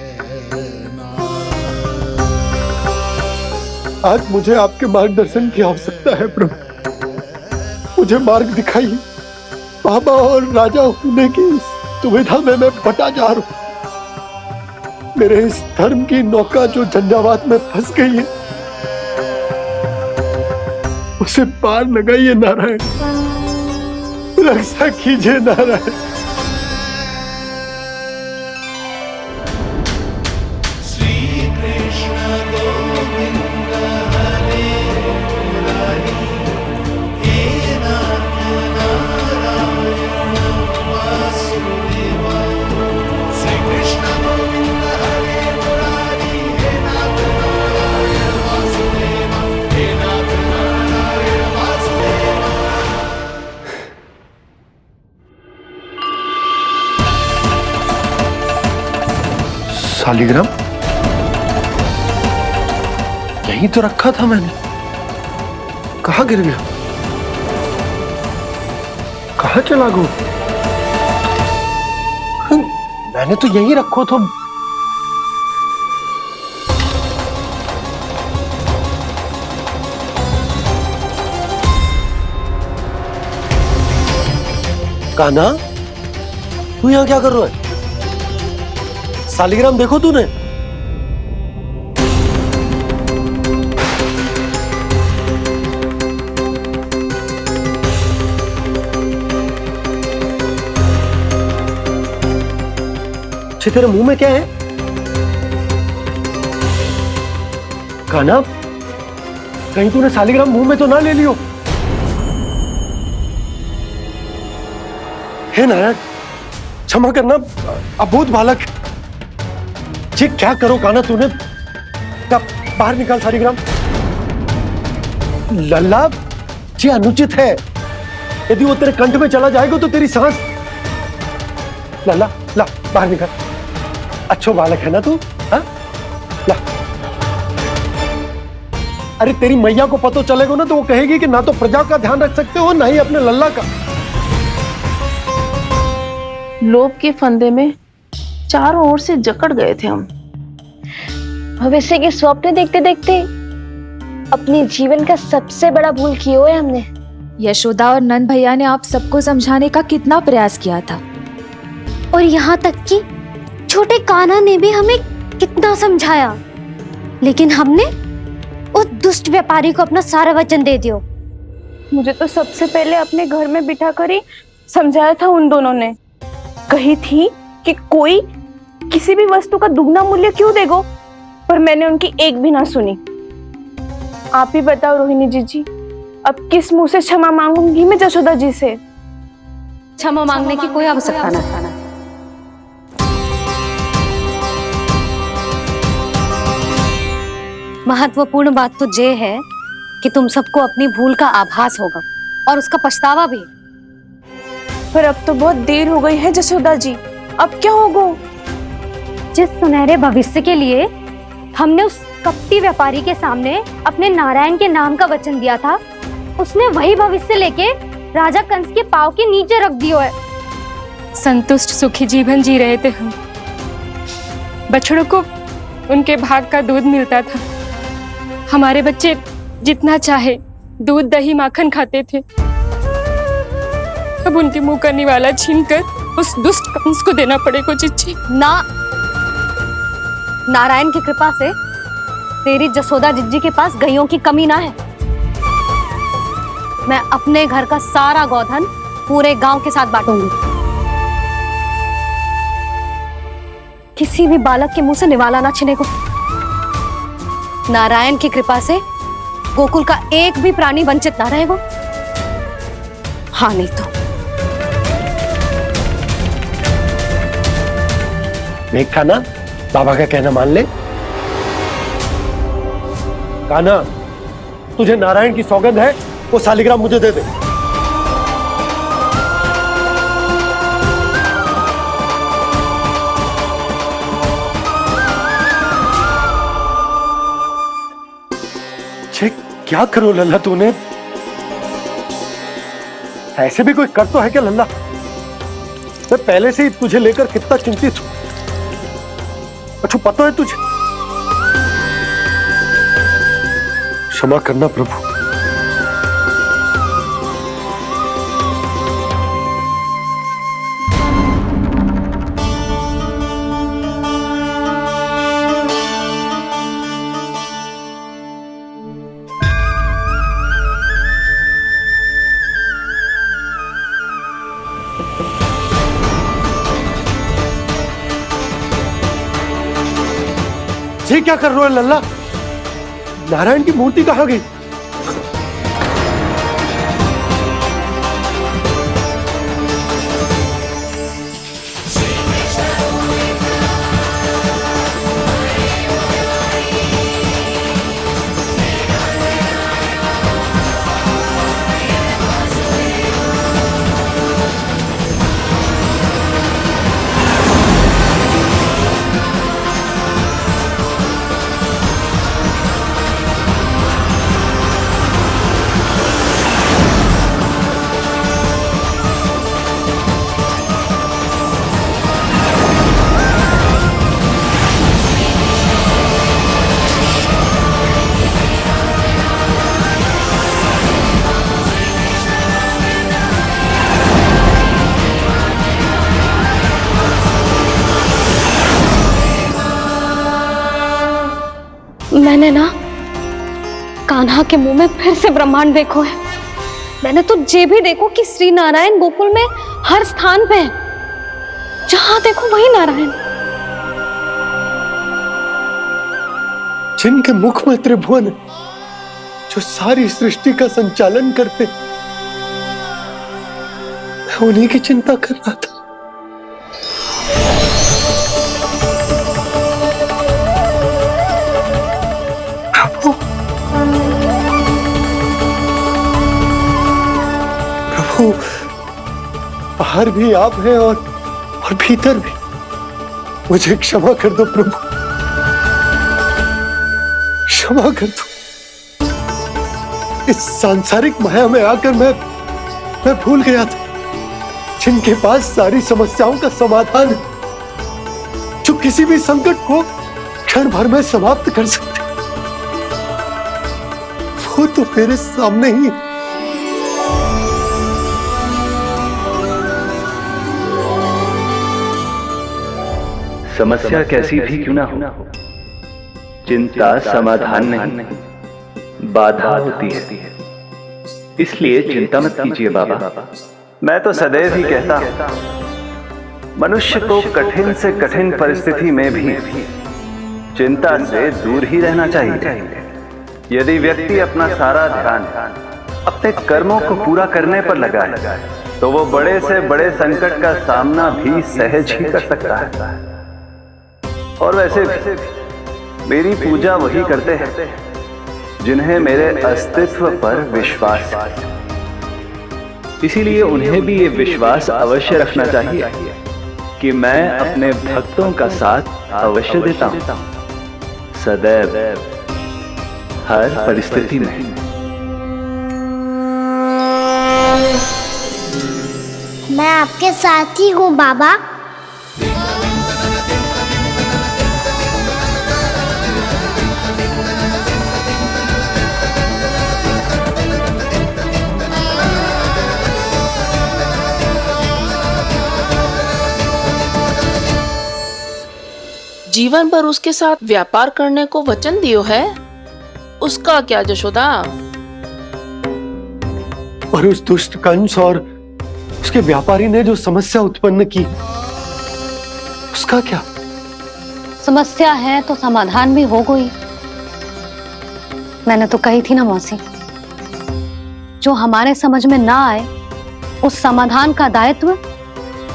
आज मुझे आपके मार्गदर्शन की आवश्यकता है प्रभु। मुझे मार्ग दिखाइए। बाबा और राजा होने की इस दुविधा में मैं बटा जा रहा हूं। मेरे इस धर्म की नौका जो झंझावात में फंस गई है, उसे पार लगाइए नारायण, रक्षा कीजिए नारायण। हे नाथ शालिग्राम यहीं तो रखा था मैंने, कहाँ गिर गया, कहाँ चला गो? मैंने तो यहीं रखो तो। कान्हा, तू यहां क्या कर रहा है? शालिग्राम देखो तूने? तेरे मुंह में क्या है? कान्हा, कहीं तूने शालिग्राम मुंह में तो ना ले लियो? हे नारायण, क्षमा करना, अबोध बालक। जी क्या करो कान्हा तूने? बाहर निकाल शालिग्राम। लल्ला, जी अनुचित है। यदि वो तेरे कंठ में चला जाएगा तो तेरी सांस। लल्ला, ला बाहर निकाल। अच्छो बालक है ना तू? हाँ? ला। अरे तेरी मैया को पता चलेगा ना तो वो कहेगी कि ना तो प्रजा का ध्यान रख सकते हो ना ही अपने लल्ला का। लोभ के फंदे में चारों ओर से जकड़ गए थे हम। भविष्य के स्वप्न देखते देखते अपने जीवन का सबसे बड़ा भूल किया है हमने। यशोदा और नंद भैया ने आप सबको समझाने का कितना प्रयास किया था, और यहाँ तक कि छोटे कान्हा ने भी हमें कितना समझाया, लेकिन हमने उस दुष्ट व्यापारी को अपना सारा वचन दे दिया। मुझे तो सबसे पहले अपने घर में बिठा कर ही समझाया था उन दोनों ने। कही थी कि कोई किसी भी वस्तु का दुगना मूल्य क्यों देगो, पर मैंने उनकी एक भी ना सुनी। आप ही बताओ रोहिणी जी, अब किस मुंह से क्षमा मांगूंगी मैं जशोदा जी से? क्षमा मांगने की कोई आवश्यकता नहीं। महत्वपूर्ण बात तो ये है कि तुम सबको अपनी भूल का आभास होगा और उसका पछतावा भी। पर अब तो बहुत देर हो गई है जशोदा जी, अब क्या होगा? जिस सुनहरे भविष्य के लिए हमने उस कपटी व्यापारी के सामने अपने नारायण के नाम का वचन दिया था, उसने वही भविष्य लेके राजा कंस के पांव के नीचे रख दिया है। संतुष्ट सुखी जीवन जी रहे थे हम। बछड़ों को उनके भाग का दूध मिलता था। हमारे बच्चे जितना चाहे दूध दही माखन खाते थे। अब उनके मुंह का निवाला छीनकर उस दुष्ट कंस को देना पड़ेगा चिच्ची। ना, नारायण की कृपा से तेरी जसोदा जिज्जी के पास गैयों की कमी ना है। मैं अपने घर का सारा गोधन पूरे गांव के साथ बांटूंगी। किसी भी बालक के मुंह से निवाला ना छिनेगा। नारायण की कृपा से गोकुल का एक भी प्राणी वंचित ना रहेगा। हाँ नहीं तो देख कान्हा, बाबा का कहना मान ले। कान्हा, तुझे नारायण की सौगंध है, वो शालिग्राम मुझे दे दे। क्या करो लल्ला तूने? ऐसे भी कोई कर तो है क्या लल्ला? मैं पहले से ही तुझे लेकर कितना चिंतित हूं। अच्छा पता है तुझे? क्षमा करना प्रभु। ये क्या कर रहे हो लल्ला? नारायण की मूर्ति कहाँ गई? मैंने ना कान्हा के मुंह में फिर से ब्रह्मांड देखो है। मैंने तो ये भी देखो कि श्री नारायण गोकुल में हर स्थान पे है, जहां देखो वही नारायण। जिनके मुख में त्रिभुवन है, जो सारी सृष्टि का संचालन करते, मैं उन्हीं की चिंता कर रहा था। प्रभु, प्रभु, बाहर भी आप हैं और भीतर भी। मुझे क्षमा कर दो प्रभु, क्षमा कर दो। इस सांसारिक माया में आकर मैं भूल गया था, जिनके पास सारी समस्याओं का समाधान है, जो किसी भी संकट को क्षण भर में समाप्त कर सकते, वो तो मेरे सामने ही। समस्या कैसी भी क्यों ना हो, चिंता समाधान नहीं, बाधा होती है। इसलिए चिंता मत कीजिए बाबा। मैं तो सदैव ही कहता हूं, मनुष्य को कठिन से कठिन परिस्थिति में भी चिंता से दूर ही रहना चाहिए। यदि व्यक्ति अपना सारा ध्यान अपने कर्मों को पूरा करने पर लगाए, तो वो बड़े से बड़े संकट का सामना भी सहज ही कर सकता है। और वैसे भी मेरी पूजा वही करते हैं जिन्हें मेरे अस्तित्व पर विश्वास है। इसीलिए उन्हें भी ये विश्वास अवश्य रखना चाहिए कि मैं अपने भक्तों का साथ अवश्य देता हूं, सदैव, हर परिस्थिति में। मैं आपके साथ ही हूँ बाबा। जीवन भर उसके साथ व्यापार करने को वचन दियो है, उसका क्या जशोदा? और उस दुष्ट कंस और उसके व्यापारी ने जो समस्या उत्पन्न की, उसका क्या? समस्या है तो समाधान भी हो गई। मैंने तो कही थी ना मौसी, जो हमारे समझ में ना आए उस समाधान का दायित्व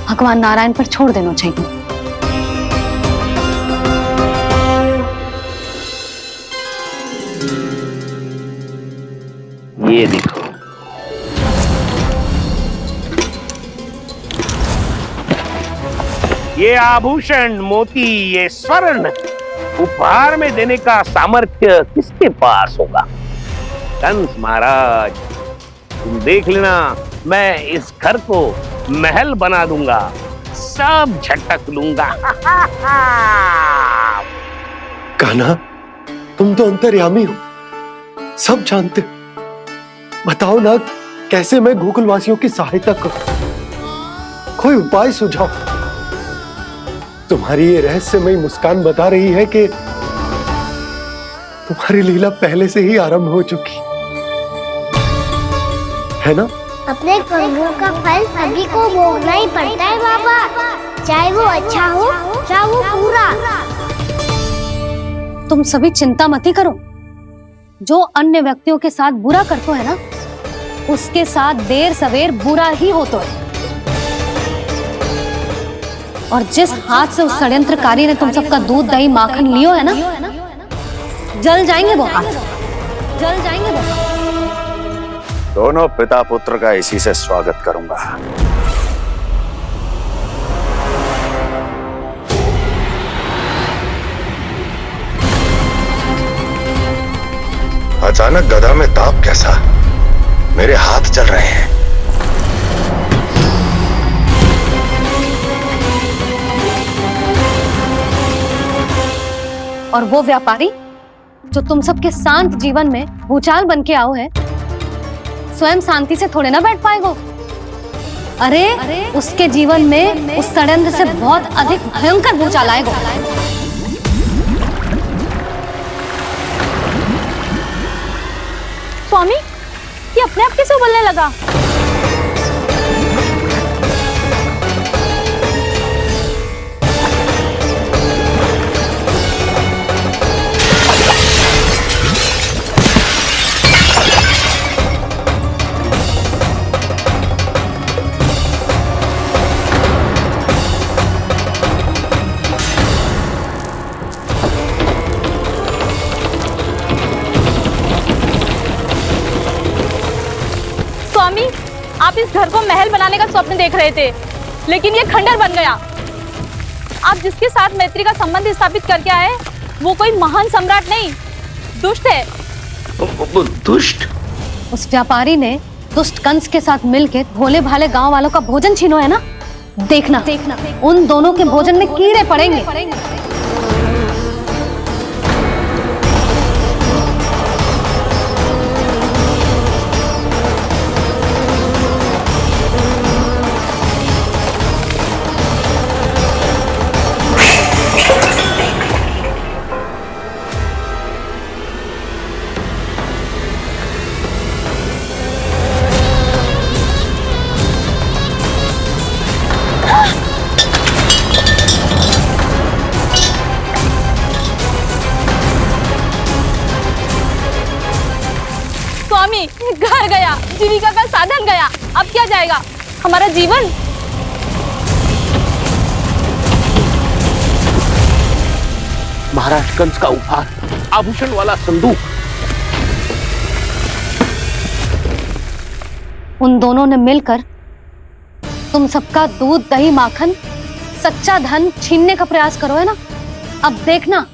भगवान नारायण पर छोड़ देना चाहिए। ये देखो, ये आभूषण, मोती, ये स्वर्ण उपहार में देने का सामर्थ्य किसके पास होगा? कंस महाराज, तुम देख लेना, मैं इस घर को महल बना दूंगा, सब झटक लूंगा। कान्हा, तुम तो अंतर्यामी हो, सब जानते हो। बताओ ना, कैसे मैं गोकुलवासियों की सहायता करूं? कोई उपाय सुझाओ। तुम्हारी ये रहस्यमयी मुस्कान बता रही है कि तुम्हारी लीला पहले से ही आरंभ हो चुकी है ना? अपने कर्मों का फल सभी को भोगना ही पड़ता है बाबा, चाहे वो अच्छा हो चाहे वो बुरा। तुम सभी चिंता मत ही करो। जो अन्य व्यक्तियों के साथ बुरा करते है ना, उसके साथ देर सवेर बुरा ही होता है। और जिस हाथ से उस षड्यंत्रकारी ने तुम सबका दूध दही माखन लियो है ना, जल जाएंगे वो हाथ, जल जाएंगे वो हाथ। दोनों पिता पुत्र का इसी से स्वागत करूंगा। अचानक गदा में ताप कैसा? मेरे हाथ जल रहे हैं। और वो व्यापारी जो तुम सबके शांत जीवन में भूचाल बन के आओ है, स्वयं शांति से थोड़े ना बैठ पाएगा। अरे उसके जीवन में उस षड्यंत्र से बहुत अधिक भयंकर भूचाल आएगा। स्वामी, ये अपने आप कैसे उबलने लगा? स्वामी, आप इस घर को महल बनाने का स्वप्न देख रहे थे, लेकिन ये खंडर बन गया। आप जिसके साथ मैत्री का संबंध स्थापित करके आए, वो कोई महान सम्राट नहीं, दुष्ट है। दुष्ट? उस व्यापारी ने दुष्ट कंस के साथ मिलकर भोले भाले गांव वालों का भोजन छीनो है ना। देखना उन दोनों के भोजन में कीड़े पड़ेंगे। स्वामी, घर गया, जीविका का साधन गया, अब क्या जाएगा हमारा जीवन? महाराज कंस का उपहार, आभूषण वाला संदूक। उन दोनों ने मिलकर तुम सबका दूध दही माखन सच्चा धन छीनने का प्रयास करो है ना। अब देखना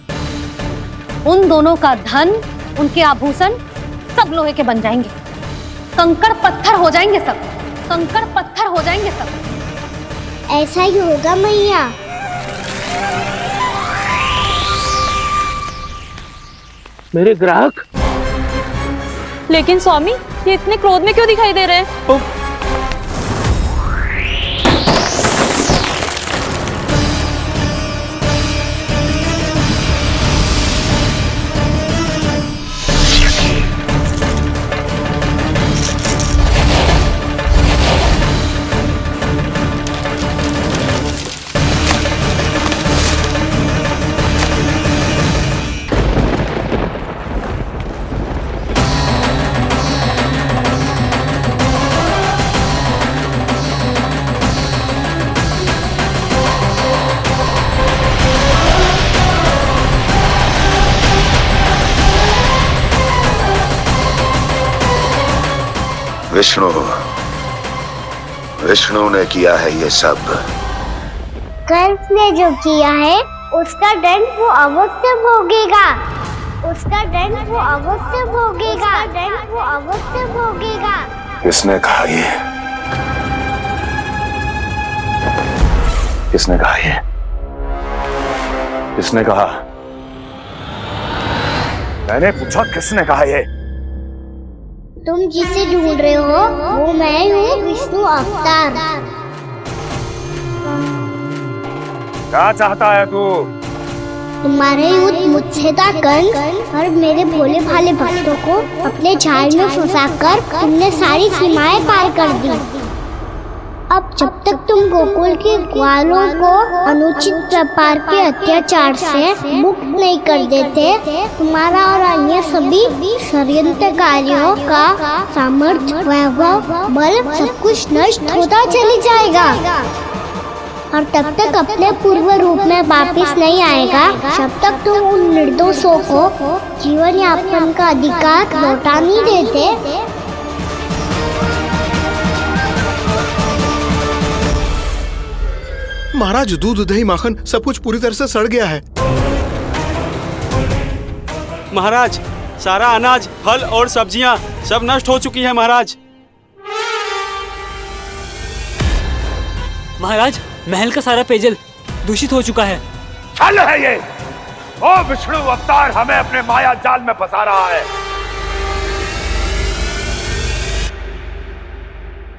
उन दोनों का धन, उनके आभूषण सब लोहे के बन जाएंगे, कंकड़ पत्थर हो जाएंगे सब, कंकड़ पत्थर हो जाएंगे सब। ऐसा ही होगा मैया। मेरे ग्राहक? लेकिन स्वामी, ये इतने क्रोध में क्यों दिखाई दे रहे हैं? विष्णु ने किया है ये सब। कंस ने जो किया है उसका दंड वो अवश्य भोगेगा, उसका दंड वो अवश्य भोगेगा, दंड वो अवश्य भोगेगा। किसने कहा ये? किसने कहा ये? किसने कहा? मैंने पूछा किसने कहा ये? तुम जिसे ढूंढ रहे हो वो मैं हूँ, विष्णु अवतार। क्या चाहता है तू? तुम्हारे युद्ध मुझसे था कंस, और मेरे भोले भाले भक्तों को अपने जाल में फंसाकर तुमने सारी सीमाएं पार कर दी। अब जब तक तुम गोकुल के ग्वालों को अनुचित व्यापार के अत्याचार से मुक्त नहीं कर देते, तुम्हारा और अन्य सभी षड्यंत्रकारियों का सामर्थ्य, वैभव, बल सब कुछ नष्ट होता चली जाएगा, और तब तक अपने पूर्व रूप में वापिस नहीं आएगा जब तक तुम उन निर्दोषों को जीवन यापन का अधिकार लौटा नहीं देते। महाराज, दूध दही माखन सब कुछ पूरी तरह से सड़ गया है। महाराज, सारा अनाज, फल और सब्जियां सब नष्ट हो चुकी है महाराज। महाराज, महल का सारा पेयजल दूषित हो चुका है। छल है ये। ओ विष्णु अवतार हमें अपने माया जाल में फंसा रहा है।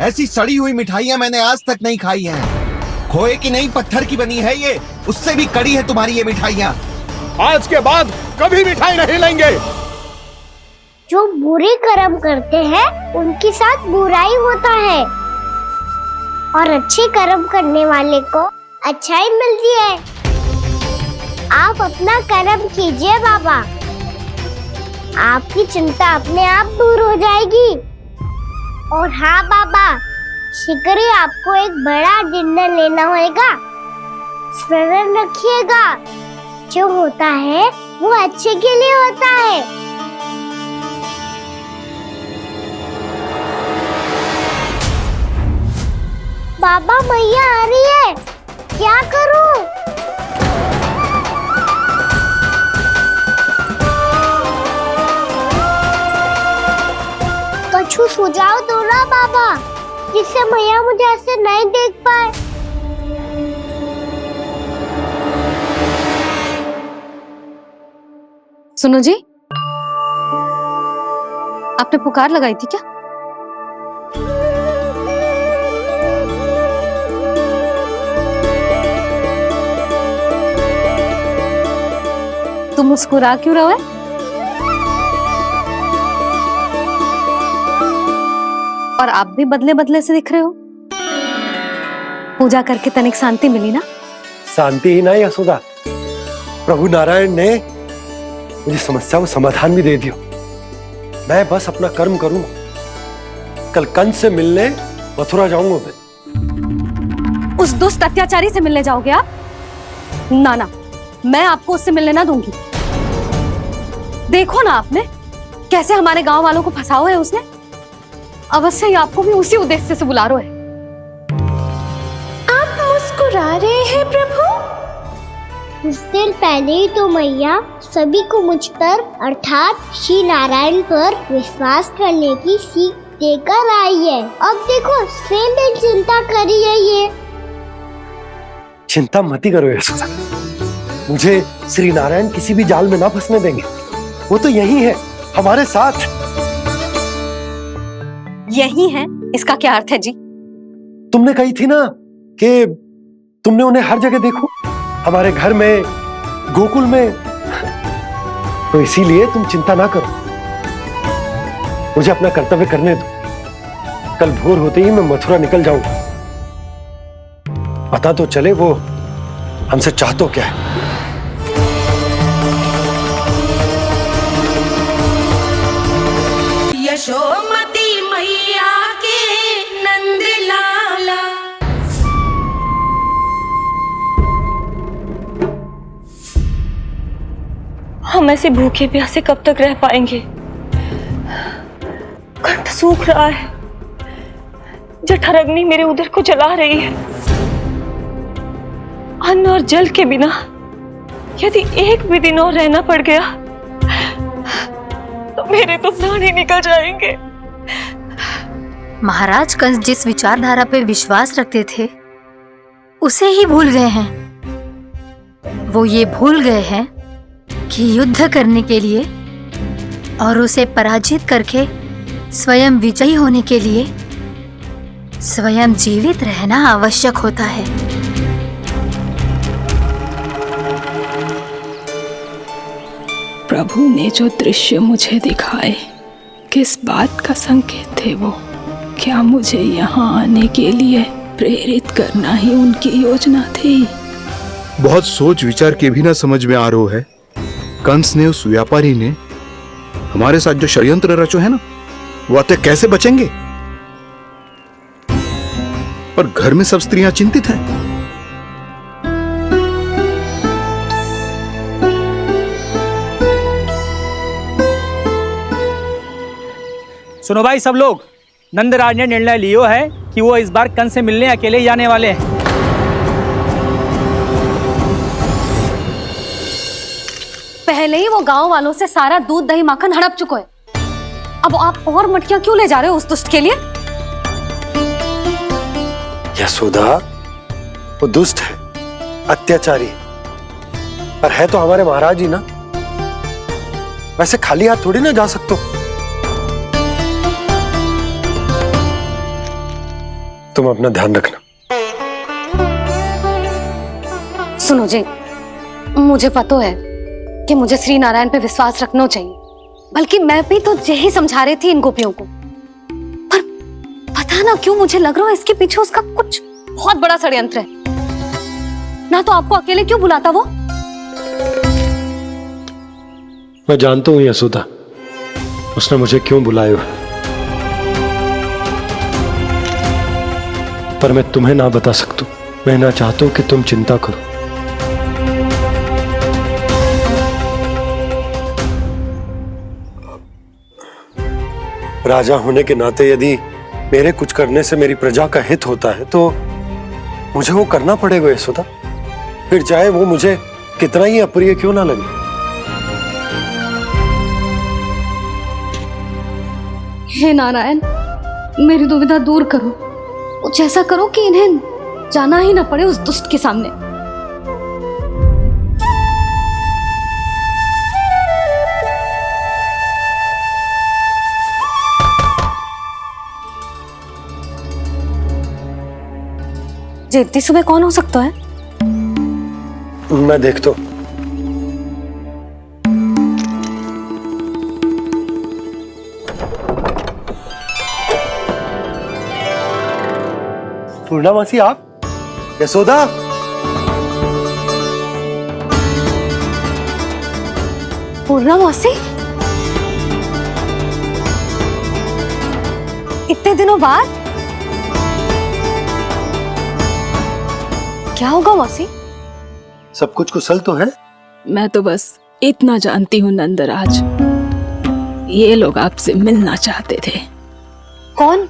ऐसी सड़ी हुई मिठाइयां मैंने आज तक नहीं खाई हैं। खोए की नहीं, पत्थर की बनी है ये, उससे भी कड़ी है तुम्हारी ये मिठाइयां। आज के बाद कभी मिठाई नहीं लेंगे। जो बुरे कर्म करते हैं उनके साथ बुराई होता है और अच्छे कर्म करने वाले को अच्छाई मिलती है। आप अपना कर्म कीजिए बाबा, आपकी चिंता अपने आप दूर हो जाएगी। और हाँ बाबा, शीघ्र ही आपको एक बड़ा डिनर लेना होगा। स्मरण रखिएगा, जो होता है वो अच्छे के लिए होता है। बाबा मैया आ रही है, क्या करूं? कुछ सुझाव दो ना बाबा, जिससे मैया मुझे ऐसे नहीं देख पाए। सुनो जी, आपने पुकार लगाई थी क्या? तुम मुस्कुरा क्यों रहे हो? और आप भी बदले बदले से दिख रहे हो। पूजा करके तनिक शांति मिली ना? शांति ही ना यशोदा, प्रभु नारायण ने मुझे समस्या को समाधान भी दे दिया। मैं बस अपना कर्म करूं। कल कंस से मिलने मथुरा जाऊंगा मैं। उस दुष्ट अत्याचारी से मिलने जाओगे आप? ना ना, मैं आपको उससे मिलने ना दूंगी। देखो ना आपने कैसे हमारे गांव वालों को फंसाओ है उसने। अवश्य ही आपको भी उसी उद्देश्य से बुला रहा है। आप मुस्कुरा रहे हैं प्रभु? कुछ देर पहले ही तो मैया सभी को मुझ पर अर्थात श्री नारायण पर विश्वास करने की सीख देकर आई है। अब देखो स्वयं भी चिंता करी है ये। चिंता मत ही करो यशोदा, मुझे श्री नारायण किसी भी जाल में ना फंसने देंगे। वो तो यही है हमारे साथ। यही है, इसका क्या अर्थ है जी? तुमने कही थी ना कि तुमने उन्हें हर जगह देखो, हमारे घर में, गोकुल में। तो इसीलिए तुम चिंता ना करो, मुझे अपना कर्तव्य करने दो। कल भोर होते ही मैं मथुरा निकल जाऊंगा। पता तो चले वो हमसे चाहतो क्या है। यशोमती मैया के नंद लाला। हम ऐसे भूखे प्यासे कब तक रह पाएंगे? कंठ सूख रहा है, जठराग्नि मेरे उदर को जला रही है। अन्न और जल के बिना यदि एक भी दिन और रहना पड़ गया तो मेरे तो प्राण ही निकल जाएंगे। महाराज कंस जिस विचारधारा पे विश्वास रखते थे उसे ही भूल गए हैं। वो ये भूल गए हैं कि युद्ध करने के लिए और उसे पराजित करके स्वयं विजयी होने के लिए स्वयं जीवित रहना आवश्यक होता है। प्रभु ने जो दृश्य मुझे दिखाए, किस बात का संकेत थे वो? क्या मुझे यहाँ आने के लिए प्रेरित करना ही उनकी योजना थी? बहुत सोच विचार के भी ना समझ में आ रहा है। कंस ने, उस व्यापारी ने हमारे साथ जो षड्यंत्र रचो है ना, वो आते कैसे बचेंगे? पर घर में सब स्त्रियां चिंतित हैं। सुनो भाई सब लोग, नंदराज ने निर्णय लियो है कि वो इस बार कंस से मिलने अकेले ही जाने वाले हैं। पहले ही वो गांव वालों से सारा दूध दही माखन हड़प चुके हैं। अब आप और मटकियां क्यों ले जा रहे हो उस दुष्ट के लिए? यशोदा, वो दुष्ट है, अत्याचारी, पर है तो हमारे महाराज ही ना। वैसे खाली हाथ थोड़ी ना जा सकते। तुम अपना ध्यान रखना। सुनो जी, मुझे पता है कि मुझे श्री नारायण पे विश्वास रखना चाहिए, बल्कि मैं भी तो यही समझा रही थी इन गोपियों को, पर पता ना क्यों मुझे लग रहा है इसके पीछे उसका कुछ बहुत बड़ा षड्यंत्र है। ना तो आपको अकेले क्यों बुलाता वो? मैं जानता हूं यशोदा, उसने मुझे क्यों बुलाया है, पर मैं तुम्हें ना बता सकता। मैं ना चाहता हूं कि तुम चिंता करो। राजा होने के नाते यदि मेरे कुछ करने से मेरी प्रजा का हित होता है तो मुझे वो करना पड़ेगा यशोदा, फिर चाहे वो मुझे कितना ही अप्रिय क्यों ना लगे। हे नारायण, मेरी दुविधा दूर करो। कुछ ऐसा करो कि इन्हें जाना ही ना पड़े उस दुष्ट के सामने। जी इतनी सुबह कौन हो सकता है? मैं देखता हूं। पूर्णामासी आप? यशोदा? पूर्णामासी? इतने दिनों बाद? क्या होगा मौसी? सब कुछ कुशल तो है? मैं तो बस इतना जानती हूँ नंदराज, ये लोग आपसे मिलना चाहते थे। कौन?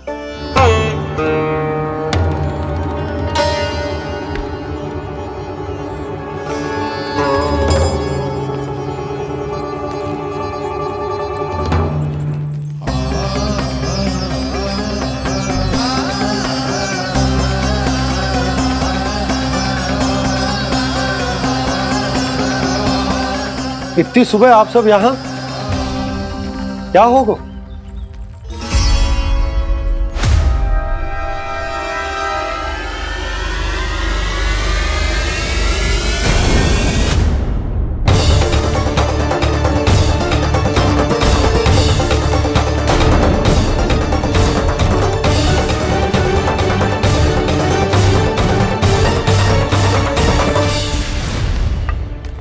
इतनी सुबह आप सब यहाँ? क्या होगा?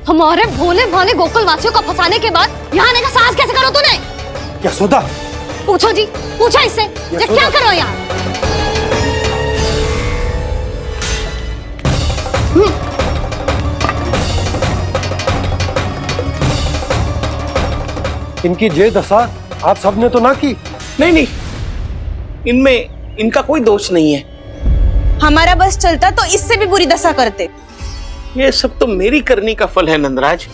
हमारे भोले भाले गोकुल वासियों को फंसाने के बाद यहाँ आने का साहस कैसे करो तूने? यशोदा! पूछो जी, पूछो इससे, ये क्या करो यहाँ? इनकी जे दशा आप सबने तो ना की? नहीं नहीं, इनमें इनका कोई दोष नहीं है। हमारा बस चलता तो इससे भी बुरी दशा करते। ये सब तो मेरी करनी का फल है नंदराज।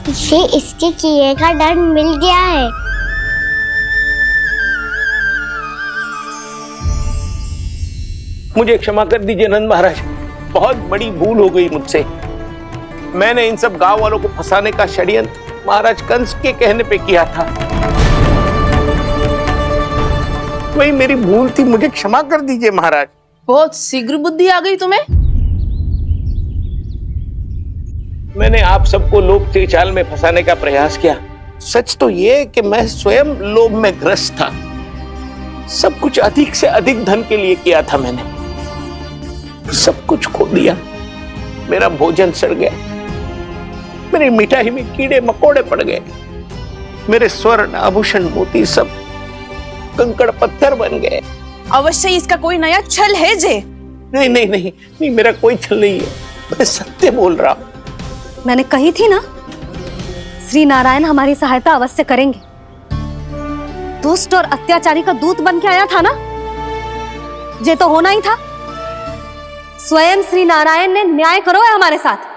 इसे इसके किए का दंड मिल गया है। मुझे क्षमा कर दीजिए नंद महाराज, बहुत बड़ी भूल हो गई मुझसे। मैंने इन सब गांव वालों को फंसाने का षड्यंत्र महाराज कंस के कहने पे किया था। वही मेरी भूल थी, मुझे क्षमा कर दीजिए महाराज। बहुत शीघ्र बुद्धि आ गई तुम्हें। मैंने आप सबको लोभ के चाल में फंसाने का प्रयास किया। सच तो ये कि मैं स्वयं लोभ में ग्रस्त था। सब कुछ अधिक से अधिक धन के लिए किया था मैंने। सब कुछ खो दिया। मेरा भोजन सड़ गया, मेरी मिठाई में कीड़े मकोड़े पड़ गए, मेरे स्वर्ण आभूषण मोती सब कंकड़ पत्थर बन गए। अवश्य इसका कोई नया छल है जे। नहीं नहीं नहीं नहीं, मेरा कोई छल नहीं है, मैं सत्य बोल रहा हूं। मैंने कही थी ना, श्री नारायण हमारी सहायता अवश्य करेंगे। दुष्ट और अत्याचारी का दूत बन के आया था ना, ये तो होना ही था। स्वयं श्री नारायण ने न्याय करो है हमारे साथ।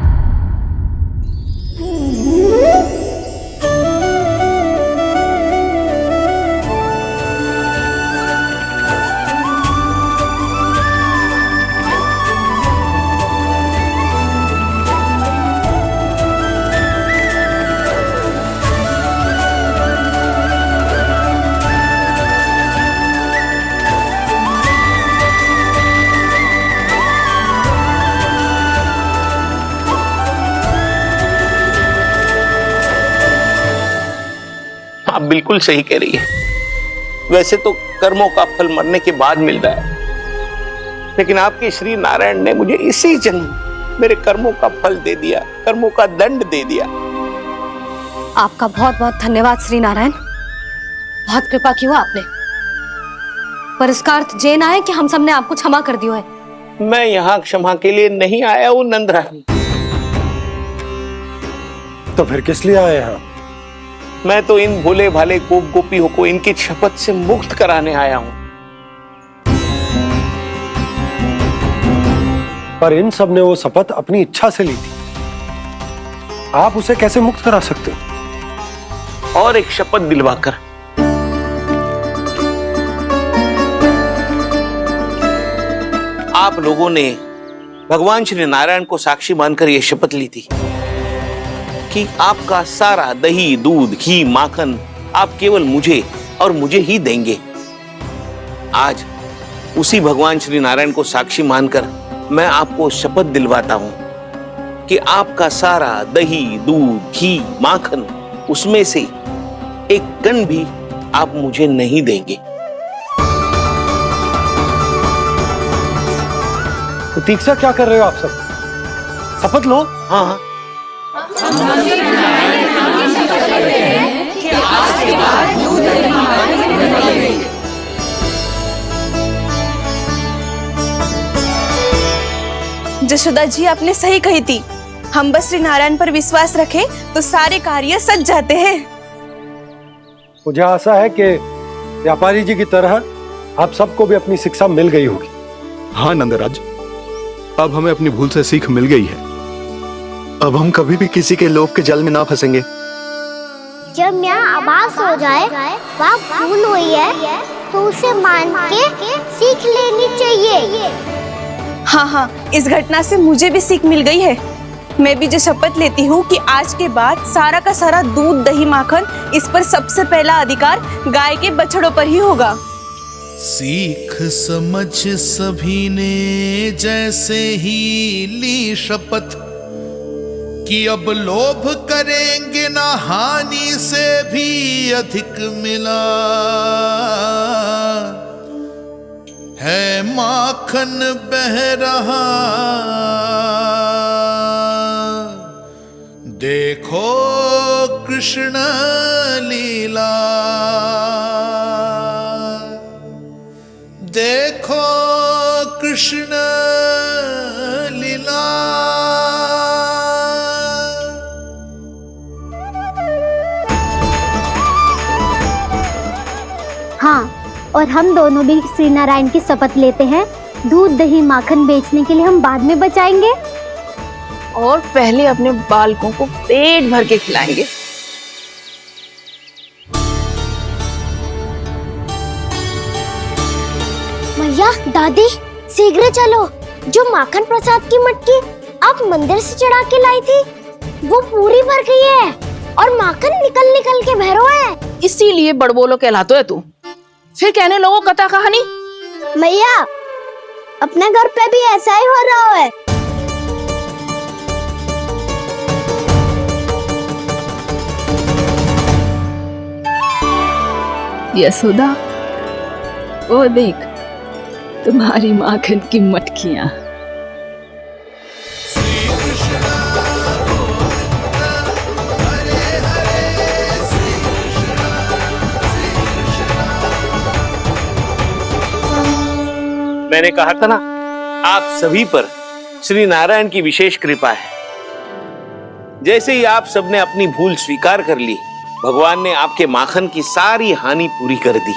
बिल्कुल सही कह रही है। वैसे तो कर्मों का फल मरने के बाद मिल रहा है, लेकिन आपके श्री नारायण ने मुझे इसी जन्म मेरे कर्मों का फल दे दिया, कर्मों का दंड दे दिया। आपका बहुत बहुत धन्यवाद श्री नारायण, बहुत कृपा की हो आपने। पर इसका अर्थ ये ना है कि हम सबने आपको क्षमा कर दिया है। मैं यहाँ क्षमा के लिए नहीं आया हूँ नंदरानी। तो फिर किस लिए आए हैं? मैं तो इन भोले भाले गोप गोपियों को इनकी शपथ से मुक्त कराने आया हूँ। पर इन सब ने वो शपथ अपनी इच्छा से ली थी, आप उसे कैसे मुक्त करा सकते हो? और एक शपथ दिलवाकर। आप लोगों ने भगवान श्री नारायण को साक्षी मानकर यह शपथ ली थी कि आपका सारा दही, दूध, घी, माखन आप केवल मुझे और मुझे ही देंगे। आज उसी भगवान श्री नारायण को साक्षी मानकर मैं आपको शपथ दिलवाता हूं कि आपका सारा दही, दूध, घी, माखन उसमें से एक कण भी आप मुझे नहीं देंगे। प्रतीक्षा क्या कर रहे हो आप सब? शपथ लो। हाँ, जशोदा जी, आपने सही कही थी। हम बस श्री नारायण पर विश्वास रखें तो सारे कार्य सज जाते हैं। मुझे आशा है कि व्यापारी जी की तरह आप सबको भी अपनी शिक्षा मिल गई होगी। हाँ नंदराज, अब हमें अपनी भूल से सीख मिल गई है। अब हम कभी भी किसी के लोभ के जल में ना फंसेंगे। जब यहाँ आभास हो जाए वह भूल हुई है तो उसे मान के सीख लेनी चाहिए। हाँ हाँ, इस घटना से मुझे भी सीख मिल गई है। मैं भी जो शपथ लेती हूँ कि आज के बाद सारा का सारा दूध, दही, माखन इस पर सबसे पहला अधिकार गाय के बछड़ों पर ही होगा। सीख समझ सभी ने जैसे ही ली शपथ कि अब लोभ करेंगे ना हानि से भी अधिक मिला है, माखन बह रहा देखो कृष्ण लीला, देखो कृष्ण लीला। हाँ, और हम दोनों भी श्री नारायण की शपथ लेते हैं, दूध, दही, माखन बेचने के लिए हम बाद में बचाएंगे और पहले अपने बालकों को पेट भर के खिलाएंगे। मैया, दादी, शीघ्र चलो। जो माखन प्रसाद की मटकी आप मंदिर से चढ़ा के लाई थी वो पूरी भर गई है और माखन निकल निकल के भरो है। इसीलिए बड़बोलो कहलाते है तू। फिर कहने लोगों कथा कहानी। मैया, अपने घर पे भी ऐसा ही हो रहा है। यशोदा, वो देख तुम्हारी माखन की मटकियां। मैंने कहा था ना, आप सभी पर श्री नारायण की विशेष कृपा है। जैसे ही आप सबने अपनी भूल स्वीकार कर ली, भगवान ने आपके माखन की सारी हानि पूरी कर दी।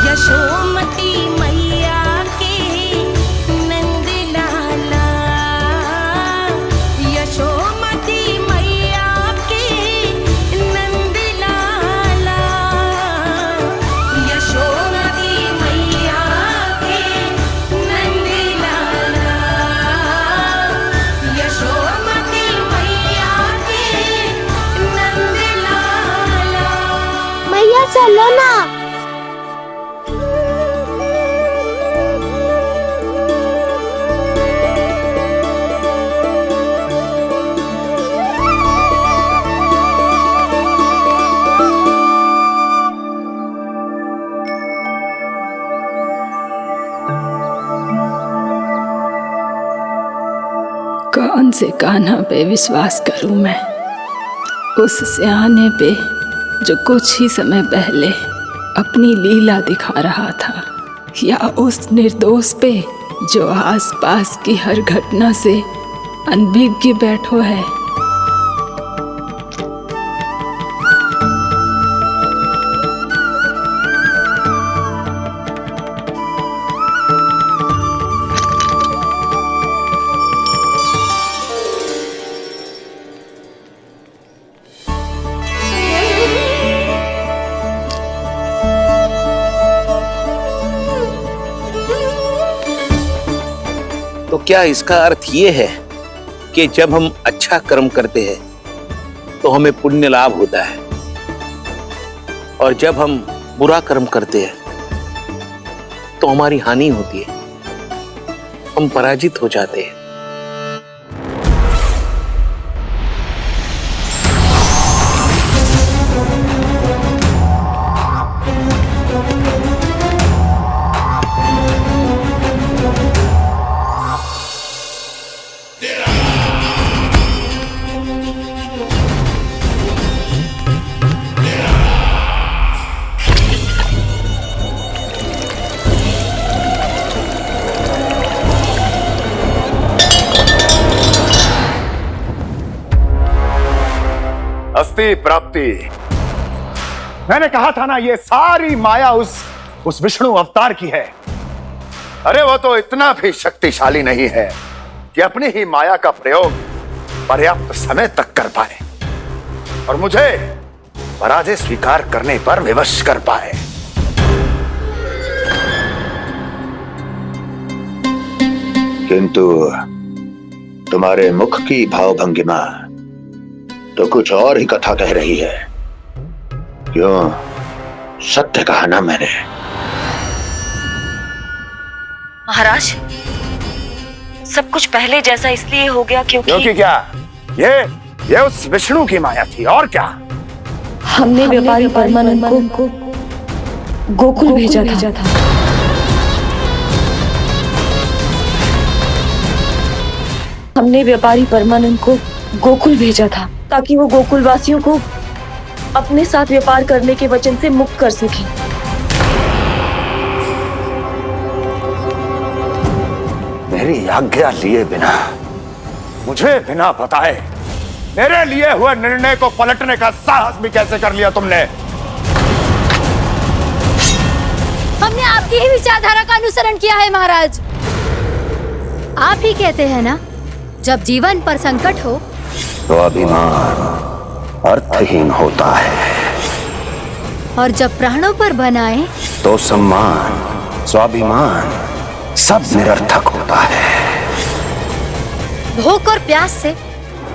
यशोमती मैया के नंद लाला, यशोमती मैया के नंद लाला, यशोमती मैया के नंद लाला, यशोमती मैया के नंद लाला। मैया चलो ना। कौन से कान्हा पे विश्वास करूं मैं? उस सियाने पे जो कुछ ही समय पहले अपनी लीला दिखा रहा था, या उस निर्दोष पे जो आसपास की हर घटना से अनभिज्ञ बैठो है? तो क्या इसका अर्थ ये है कि जब हम अच्छा कर्म करते हैं तो हमें पुण्य लाभ होता है, और जब हम बुरा कर्म करते हैं तो हमारी हानि होती है, हम पराजित हो जाते हैं? अस्ति प्राप्ति। मैंने कहा था ना, ये सारी माया उस विष्णु अवतार की है। अरे वो तो इतना भी शक्तिशाली नहीं है कि अपनी ही माया का प्रयोग पर्याप्त समय तक कर पाए और मुझे पराजय स्वीकार करने पर विवश कर पाए। किंतु तुम्हारे मुख की भावभंगिमा तो कुछ और ही कथा कह रही है। क्यों? सत्य कहा ना मैंने। महाराज, सब कुछ पहले जैसा इसलिए हो गया क्योंकि क्या? ये उस विष्णु की माया थी, और क्या? हमने व्यापारी परमानंद को गोकुल भेजा था। हमने व्यापारी परमानंद को गोकुल भेजा था ताकि वो गोकुल वासियों को अपने साथ व्यापार करने के वचन से मुक्त कर सके। मेरी आज्ञा लिए बिना, मुझे बिना बताए मेरे लिए हुए निर्णय को पलटने का साहस भी कैसे कर लिया तुमने? हमने आपकी ही विचारधारा का अनुसरण किया है महाराज। आप ही कहते हैं ना, जब जीवन पर संकट हो तो अभिमान अर्थहीन होता है, और जब प्राणों पर बनाए तो सम्मान स्वाभिमान सब निरर्थक होता है। भूख और प्यास से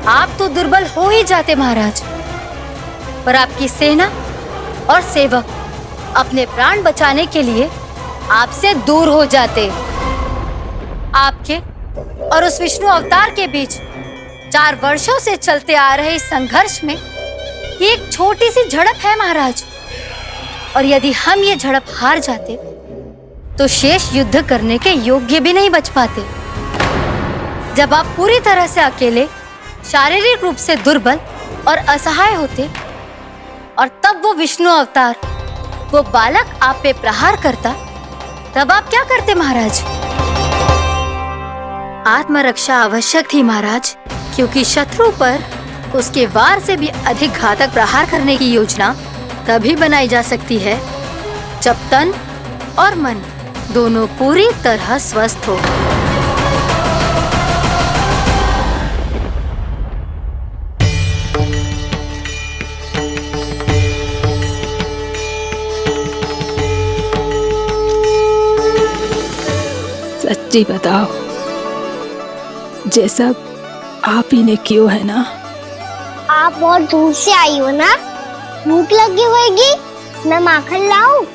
आप तो दुर्बल हो ही जाते महाराज, पर आपकी सेना और सेवक अपने प्राण बचाने के लिए आपसे दूर हो जाते। आपके और उस विष्णु अवतार के बीच 4 वर्षों से चलते आ रहे इस संघर्ष में ये एक छोटी सी झड़प है महाराज, और यदि हम ये झड़प हार जाते तो शेष युद्ध करने के योग्य भी नहीं बच पाते। जब आप पूरी तरह से अकेले, शारीरिक रूप से दुर्बल और असहाय होते, और तब वो विष्णु अवतार, वो बालक आप पे प्रहार करता, तब आप क्या करते महाराज? आत्मरक्षा आवश्यक थी महाराज, क्योंकि शत्रु पर उसके वार से भी अधिक घातक प्रहार करने की योजना तभी बनाई जा सकती है जब तन और मन दोनों पूरी तरह स्वस्थ हो। सच्ची बताओ, जैसा आप ही ने किया है ना? आप बहुत दूर से आई हो ना, भूख लगी होगी। मैं माखन लाऊं?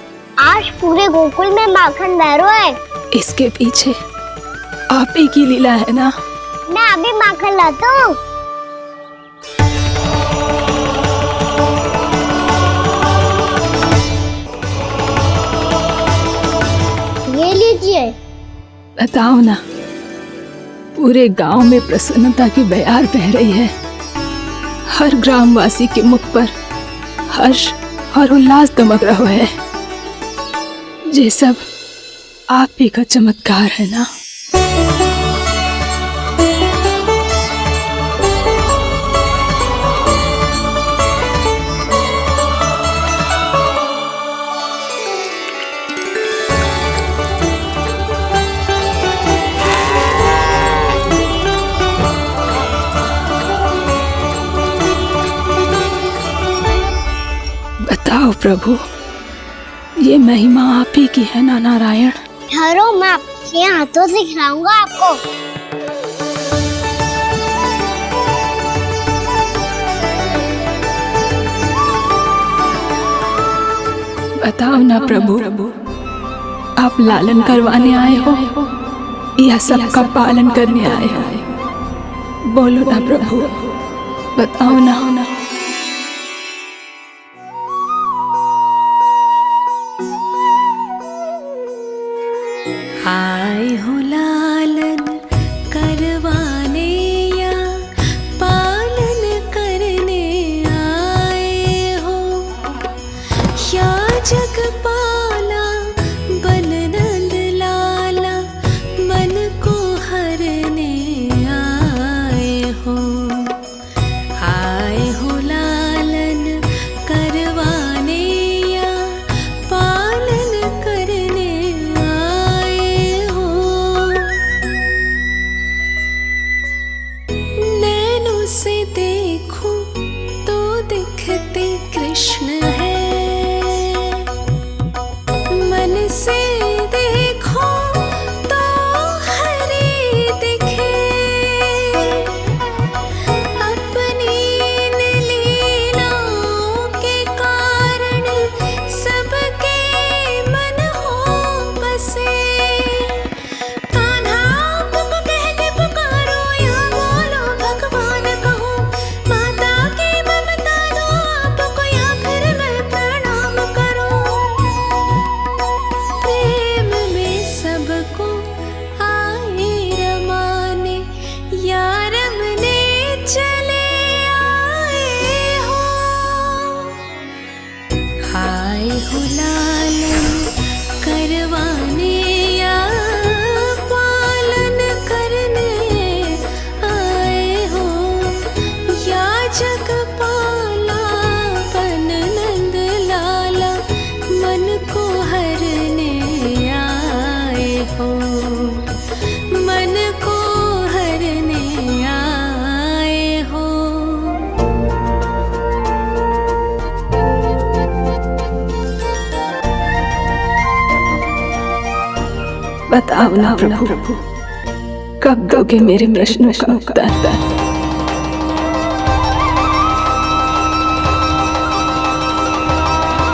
आज पूरे गोकुल में माखन बह रहा है। इसके पीछे आप ही की लीला है ना? मैं अभी माखन लाता हूँ। ये लीजिए। बताओ ना, पूरे गांव में प्रसन्नता की बयार बह रही है। हर ग्रामवासी के मुख पर हर्ष और उल्लास दमक रहा है। ये सब आप ही का चमत्कार है ना। बताओ प्रभु, ये महिमा आप ही की है ना नारायण? ठहरो, मैं अपने हाथों से खिलाऊंगा आपको। बताओ ना प्रभु, आप लालन करवाने आए हो या सबका पालन करने आए हो? बोलो ना प्रभु, बताओ ना। आए हो लालन करवाने या पालन करने आए हो, या जगपाला बन नंद लाला मन को हरने आए हो। आए हो लालन करवाने या पालन करने आए हो। नैनों से देखूं तो दिखते कृष्ण है, मन से देखो तो हरि दिखे। अपनी इन लीलाओं के कारण सबके मन हो बसे। कान्हा आपको कह के पुकारो या बोलो भगवान कहूँ, माता की ममता दो आपको या फिर मैं प्रणाम करूँ। प्रेम में सबको आए रमाने, या रमने चले आए हो। आए हो लालन करवाने या पालन करने आए हो, या जगपाला बन नंद लाला मन को हरने आए हो। मन को हरने आए हो। बताओ ना प्रभु, कब दोगे मेरे प्रश्नों का उत्तर?